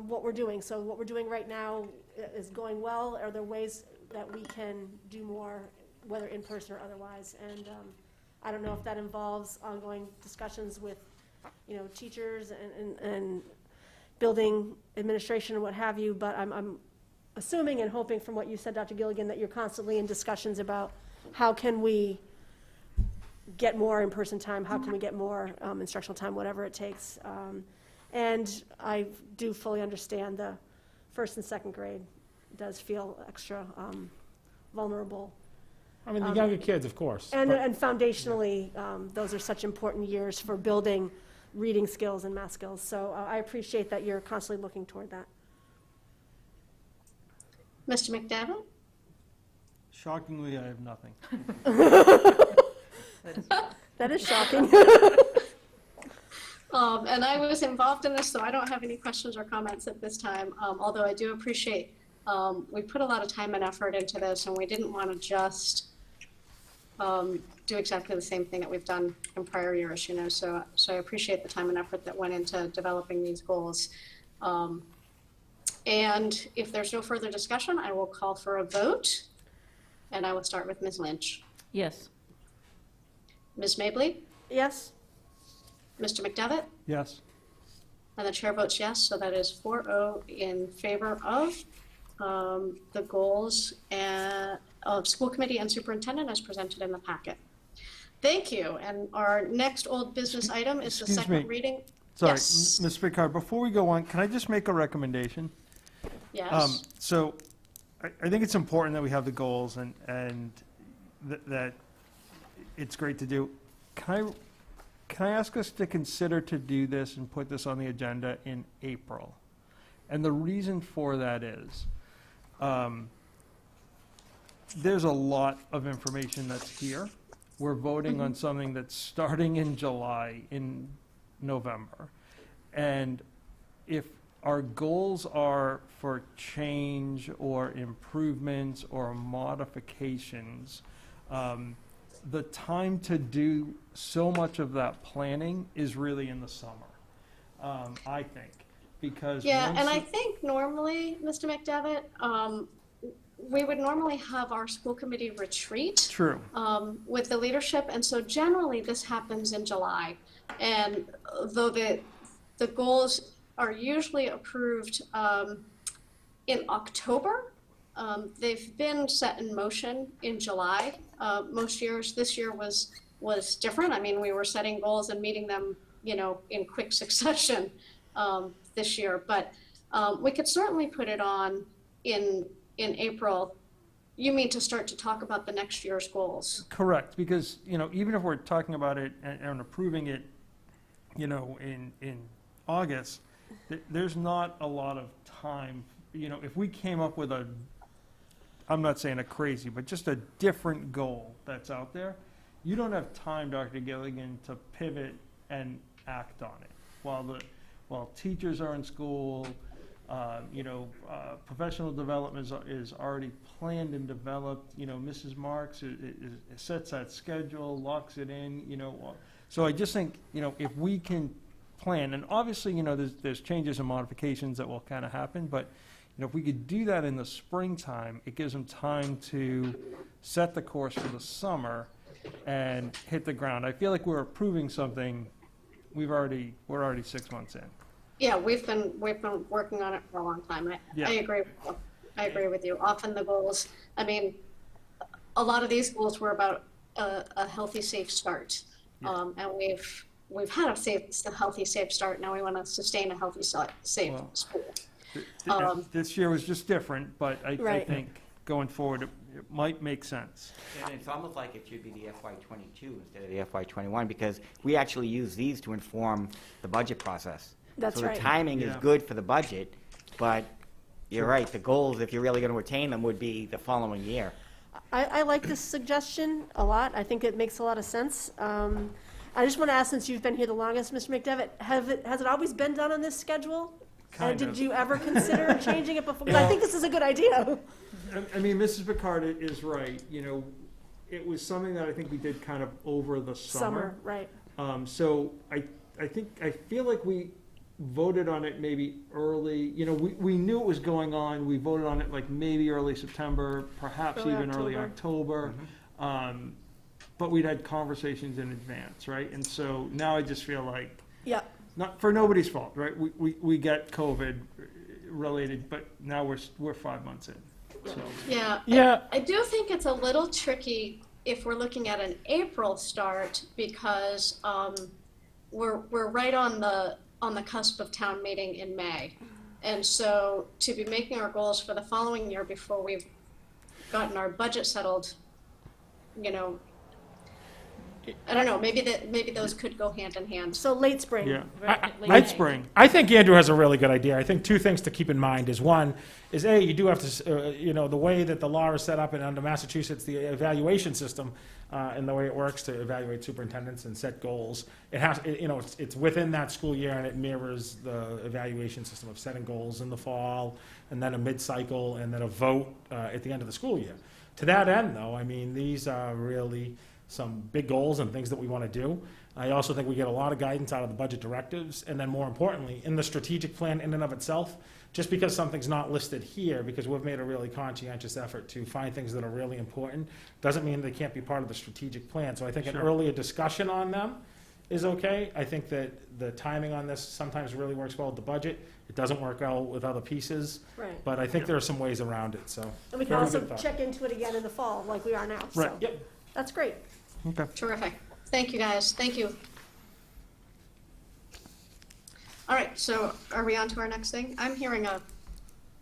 what we're doing. So what we're doing right now is going well. Are there ways that we can do more, whether in person or otherwise? And I don't know if that involves ongoing discussions with, you know, teachers and building administration and what have you, but I'm assuming and hoping from what you said, Dr. Gilligan, that you're constantly in discussions about how can we get more in-person time, how can we get more instructional time, whatever it takes. And I do fully understand the first and second grade does feel extra vulnerable. I mean, the younger kids, of course. And but- foundationally, those are such important years for building reading skills and math skills. So I appreciate that you're constantly looking toward that. Mr. McDevitt? Shockingly, I have nothing. That is shocking. And I was involved in this, so I don't have any questions or comments at this time, although I do appreciate we put a lot of time and effort into this, and we didn't want to just do exactly the same thing that we've done in prior years, you know, so I appreciate the time and effort that went into developing these goals. And if there's no further discussion, I will call for a vote, and I will start with Ms. Lynch. Yes. Ms. Mably, Yes? Mr. McDevitt, Yes. and the chair votes yes, so that is 4-0 in favor of the goals of school committee and superintendent as presented in the packet. Thank you, and our next old business item is the Excuse second me. reading. Sorry, Yes. Ms. Picard, before we go on, can I just make a recommendation? Yes, So I think it's important that we have the goals and that it's great to do. Can I ask us to consider to do this and put this on the agenda in April? And the reason for that is, there's a lot of information that's here. We're voting on something that's starting in July, in November. And if our goals are for change or improvements or modifications, the time to do so much of that planning is really in the summer, I think, because yeah, once and I you- think normally, Mr. McDevitt, we would normally have our school committee retreat True. with the leadership, and so generally this happens in July. And though the goals are usually approved in October, they've been set in motion in July. Most years, this year was different. I mean, we were setting goals and meeting them, you know, in quick succession this year. But we could certainly put it on in April. You mean to start to talk about the next year's goals? Correct, because, you know, even if we're talking about it and approving it, you know, in August, there's not a lot of time. You know, if we came up with I'm not saying a crazy, but just a different goal that's out there, you don't have time, Dr. Gilligan, to pivot and act on it. While teachers are in school, professional development is already planned and developed. You know, Mrs. Marks sets that schedule, locks it in, you know. So I just think, you know, if we can plan, and obviously, you know, there's changes and modifications that will kind of happen, but, you know, if we could do that in the springtime, it gives them time to set the course for the summer and hit the ground. I feel like we're approving something, we're already 6 months in. Yeah, we've been working on it for a long time. Yeah. I agree with you. I agree with you. Often the goals, I mean, a lot of these goals were about a healthy, safe start. Yeah. And we've had a healthy, safe start. Now we want to sustain a healthy, safe Well, school. This year was just different, but I Right. think going forward, it might make sense. And it's almost like it should be the FY22 instead of the FY21, because we actually use these to inform the budget process. That's So right. the timing is Yeah. good for the budget, but you're right, the goals, if you're really going to attain them, would be the following year. I like this suggestion a lot. I think it makes a lot of sense. I just want to ask, since you've been here the longest, Mr. McDevitt, has it always been done on this schedule? Kind Did of. you ever consider changing it before? 'Cause I think this is a good idea. I mean, Mrs. Picard is right, you know, it was something that I think we did kind of over the summer. Right. So I feel like we voted on it maybe early, you know, we knew it was going on, we voted on it like maybe early September, perhaps Early even early October. October. But we'd had conversations in advance, right? And so now I just feel like, Yeah. not for nobody's fault, right? We get COVID related, but now we're 5 months in, so. Yeah. Yeah. I do think it's a little tricky if we're looking at an April start because we're right on the cusp of town meeting in May. And so to be making our goals for the following year before we've gotten our budget settled, you know, I don't know, maybe those could go hand in hand. So late spring. Yeah, Late late May. spring. I think Andrew has a really good idea. I think two things to keep in mind is one is you do have to, the way that the law is set up and under Massachusetts, the evaluation system and the way it works to evaluate superintendents and set goals, it has, it's within that school year and it mirrors the evaluation system of setting goals in the fall and then a mid-cycle and then a vote at the end of the school year. To that end, though, I mean, these are really some big goals and things that we want to do. I also think we get a lot of guidance out of the budget directives, and then more importantly, in the strategic plan in and of itself, just because something's not listed here, because we've made a really conscientious effort to find things that are really important, doesn't mean they can't be part of the strategic plan. So I think an earlier discussion on them is okay. I think that the timing on this sometimes really works well with the budget. It doesn't work out with other pieces. Right. But I think there are some ways around it, so. And we can very also good thought. check into it again in the fall, like we are now. So Right. Yep. that's great. Okay. Terrific. Thank you, guys. Thank you. All right, so are we on to our next thing? I'm hearing a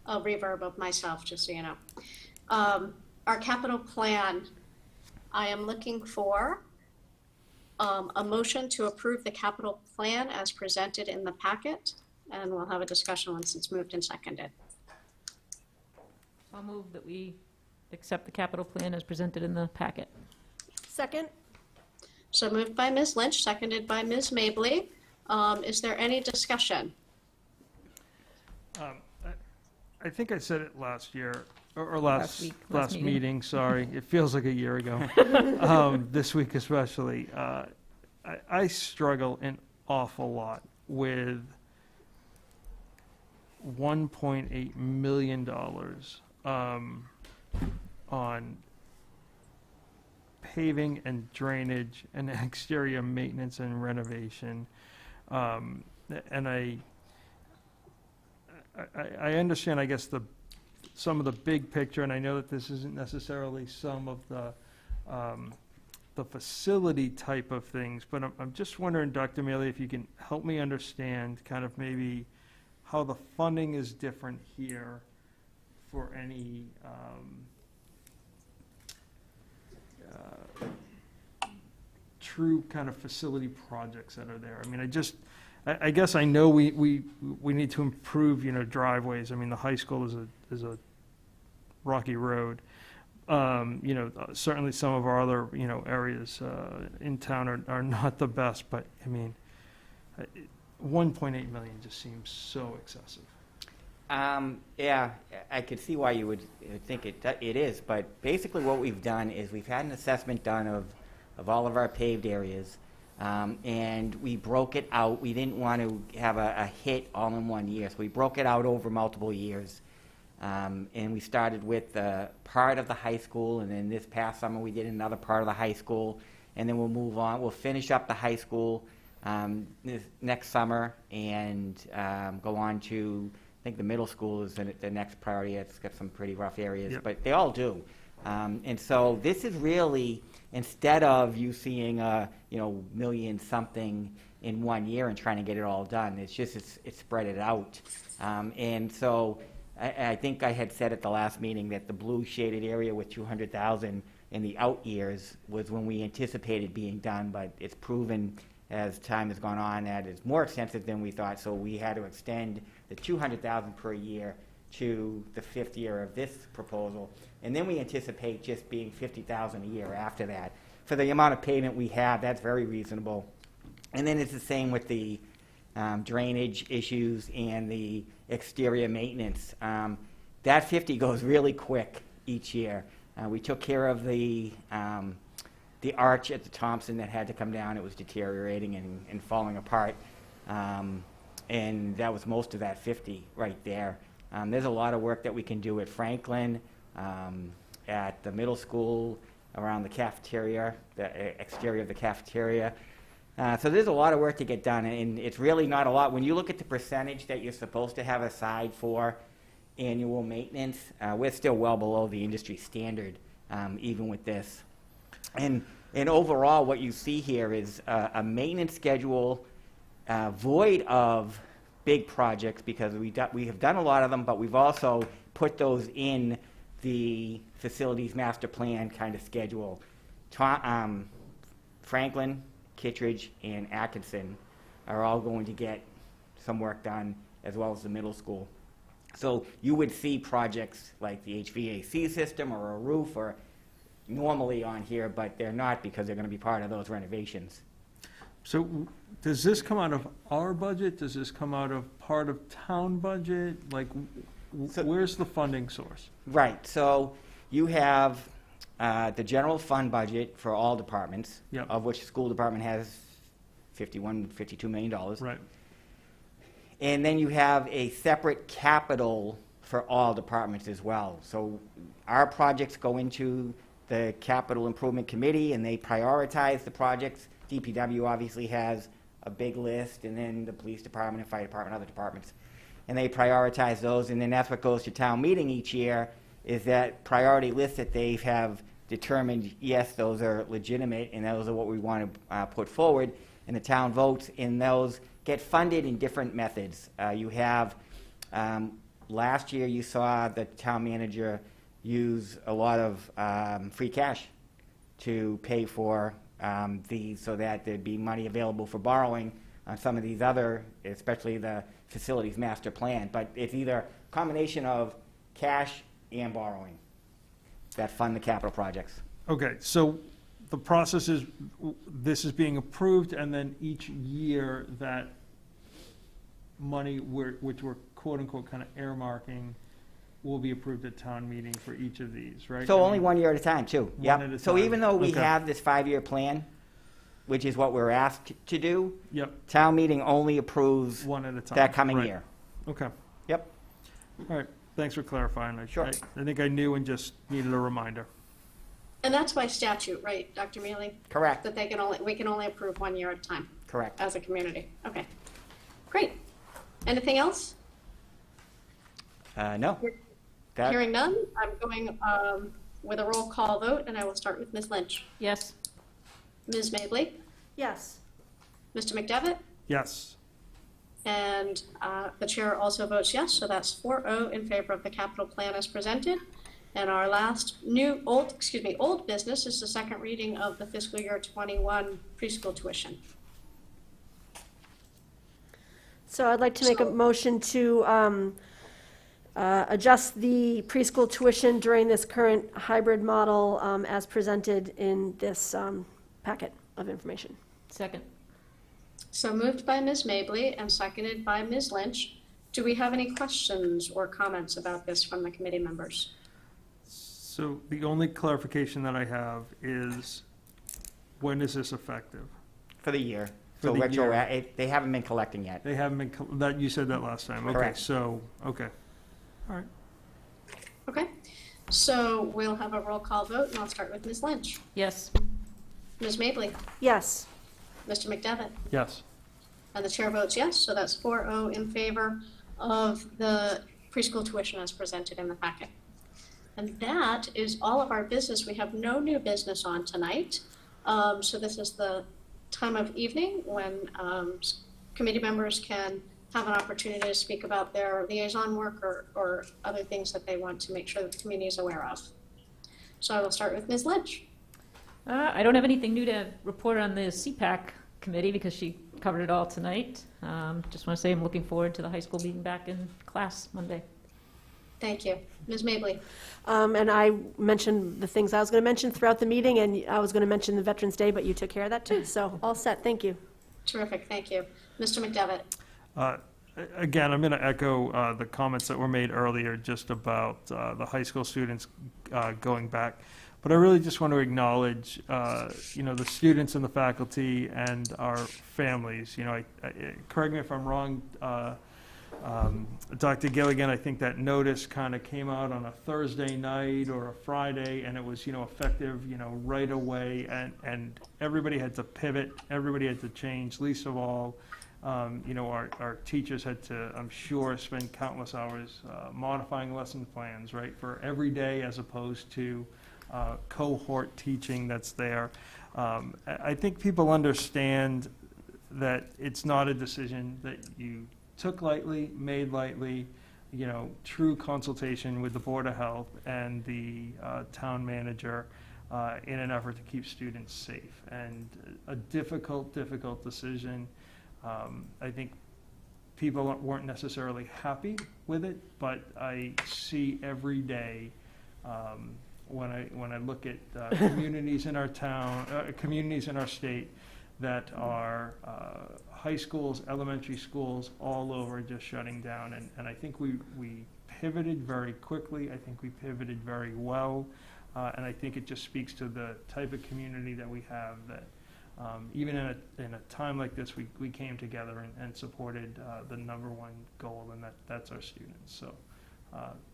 reverb of myself, just so you know. Our capital plan, I am looking for a motion to approve the capital plan as presented in the packet, and we'll have a discussion once it's moved and seconded. I'll move that we accept the capital plan as presented in the packet. Second? So moved by Ms. Lynch, seconded by Ms. Mabley. Is there any discussion? I think I said it last year, or Last week, last last meeting. meeting, sorry. It feels like a year ago. This week especially. I struggle an awful lot with $1.8 million on paving and drainage and exterior maintenance and renovation. And I understand, I guess, some of the big picture, and I know that this isn't necessarily some of the facility type of things, but I'm just wondering, Dr. Mealy, if you can help me understand kind of maybe how the funding is different here for any true kind of facility projects that are there. I mean, I guess I know we need to improve, driveways. I mean, the high school is a rocky road. Certainly some of our other, areas in town are not the best, but I mean, 1.8 million just seems so excessive. Yeah, I could see why you would think it is, but basically what we've done is we've had an assessment done of all of our paved areas, and we broke it out. We didn't want to have a hit all in one year, so we broke it out over multiple years. And we started with part of the high school, and then this past summer we did another part of the high school, and then we'll move on. We'll finish up the high school this next summer and go on to, I think the middle school is the next priority. It's got some pretty rough areas, Yep. but they all do. And so this is really, instead of you seeing million something in 1 year and trying to get it all done, it's spread it out. And so I think I had said at the last meeting that the blue shaded area with 200,000 in the out years was when we anticipated being done, but it's proven as time has gone on that it's more extensive than we thought, so we had to extend the 200,000 per year to the 5th year of this proposal, and then we anticipate just being 50,000 a year after that. For the amount of payment we have, that's very reasonable. And then it's the same with the drainage issues and the exterior maintenance. That 50 goes really quick each year. We took care of the arch at the Thompson that had to come down. It was deteriorating and falling apart. And that was most of that 50 right there. There's a lot of work that we can do at Franklin, at the middle school, around the cafeteria, the exterior of the cafeteria. So there's a lot of work to get done, and it's really not a lot. When you look at the percentage that you're supposed to have aside for annual maintenance, we're still well below the industry standard, even with this. And overall, what you see here is a maintenance schedule void of big projects, because we have done a lot of them, but we've also put those in the facilities master plan kind of schedule. Franklin, Kittredge, and Atkinson are all going to get some work done, as well as the middle school. So you would see projects like the HVAC system or a roof or normally on here, but they're not, because they're going to be part of those renovations. So does this come out of our budget? Does this come out of part of town budget? Like, So- where's the funding source? Right, so you have the general fund budget for all departments, Yep. of which the school department has $52 million. Right. And then you have a separate capital for all departments as well. So our projects go into the capital improvement committee and they prioritize the projects. DPW obviously has a big list, and then the police department and fire department, other departments. And they prioritize those, and then that's what goes to town meeting each year, is that priority list that they have determined, yes, those are legitimate, and those are what we want to put forward, and the town votes, and those get funded in different methods. You have, last year you saw the town manager use a lot of free cash to pay for these, so that there'd be money available for borrowing on some of these other, especially the facilities master plan. But it's either a combination of cash and borrowing that fund the capital projects. Okay, so the process is, this is being approved, and then each year that money which we're quote-unquote kind of earmarking will be approved at town meeting for each of these, right? So I only mean, 1 year at a time, too. One Yep. at a So time. even though we Okay. have this 5-year plan, which is what we're asked to do, Yep, town meeting only approves one at a time. that coming Right. year. Okay, Yep. all right, thanks for clarifying. Sure. I think I knew and just needed a reminder. And that's by statute, right, Dr. Mealy? Correct. That we can only approve 1 year at a time Correct. as a community. Okay, great. Anything else? No. That, Hearing none, I'm going with a roll call vote, and I will start with Ms. Lynch. Yes. Ms. Mably, Yes. Mr. McDevitt, Yes, and the chair also votes yes, so that's 4-0 in favor of the capital plan as presented. And our last old business is the second reading of the fiscal year 21 preschool tuition. So I'd like to make a motion to adjust the preschool tuition during this current hybrid model as presented in this packet of information. Second. So moved by Ms. Mably and seconded by Ms. Lynch. Do we have any questions or comments about this from the committee members? so the only clarification that I have is, when is this effective? for the year. For So the retro, year. they haven't been collecting yet. They haven't been, that, you said that last time, okay, Correct. so, okay, all right. Okay, so we'll have a roll call vote, and I'll start with Ms. Lynch. Yes. Ms. Mably, Yes. Mr. McDevitt, Yes, and the chair votes yes, so that's 4-0 in favor of the preschool tuition as presented in the packet. And that is all of our business. We have no new business on tonight. So this is the time of evening when committee members can have an opportunity to speak about their liaison work or other things that they want to make sure that the community is aware of. So I will start with Ms. Lynch. I don't have anything new to report on the Cpac committee because she covered it all tonight. Just want to say I'm looking forward to the high school being back in class Monday. Thank you. Ms. Mably. And I mentioned the things I was going to mention throughout the meeting, and I was going to mention the Veterans Day, but you took care of that too. So all set. Thank you. Terrific. Thank you. Mr. McDevitt. again, I'm going to echo the comments that were made earlier just about the high school students going back. But I really just want to acknowledge, the students and the faculty and our families. Correct me if I'm wrong, Dr. Gilligan, I think that notice kind of came out on a Thursday night or a Friday, and it was, effective, right away, and everybody had to pivot, everybody had to change, least of all, our teachers had to, I'm sure, spend countless hours modifying lesson plans, right, for every day as opposed to cohort teaching that's there. I think people understand that it's not a decision that you took lightly, made lightly, true consultation with the Board of Health and the town manager in an effort to keep students safe. And a difficult decision. I think people weren't necessarily happy with it, but I see every day when I look at communities in our town, communities in our state that are high schools, elementary schools, all over just shutting down. And I think we pivoted very quickly. I think we pivoted very well. And I think it just speaks to the type of community that we have, that even in a time like this, we came together and supported the number one goal, and that's our students. So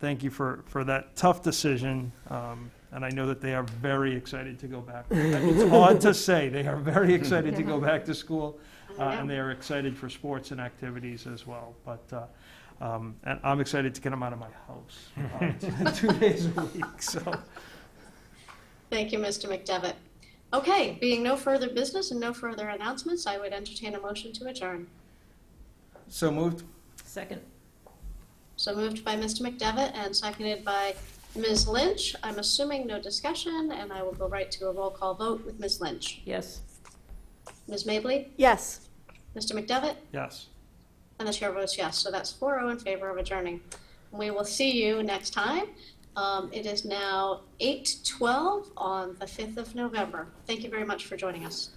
thank you for that tough decision. And I know that they are very excited to go back. It's odd to say, they are very excited to go back to school, and they are excited for sports and activities as well. But and I'm excited to get them out of my house 2 days a week. So. Thank you, Mr. McDevitt. Okay, being no further business and no further announcements, I would entertain a motion to adjourn. So moved. Second. So moved by Mr. McDevitt and seconded by Ms. Lynch. I'm assuming no discussion, and I will go right to a roll call vote with Ms. Lynch. Yes. Ms. Mably? Yes. Mr. McDevitt? Yes. And the chair votes yes. So that's 4-0 in favor of adjourning. We will see you next time. It is now 8:12 on the 5th of November. Thank you very much for joining us.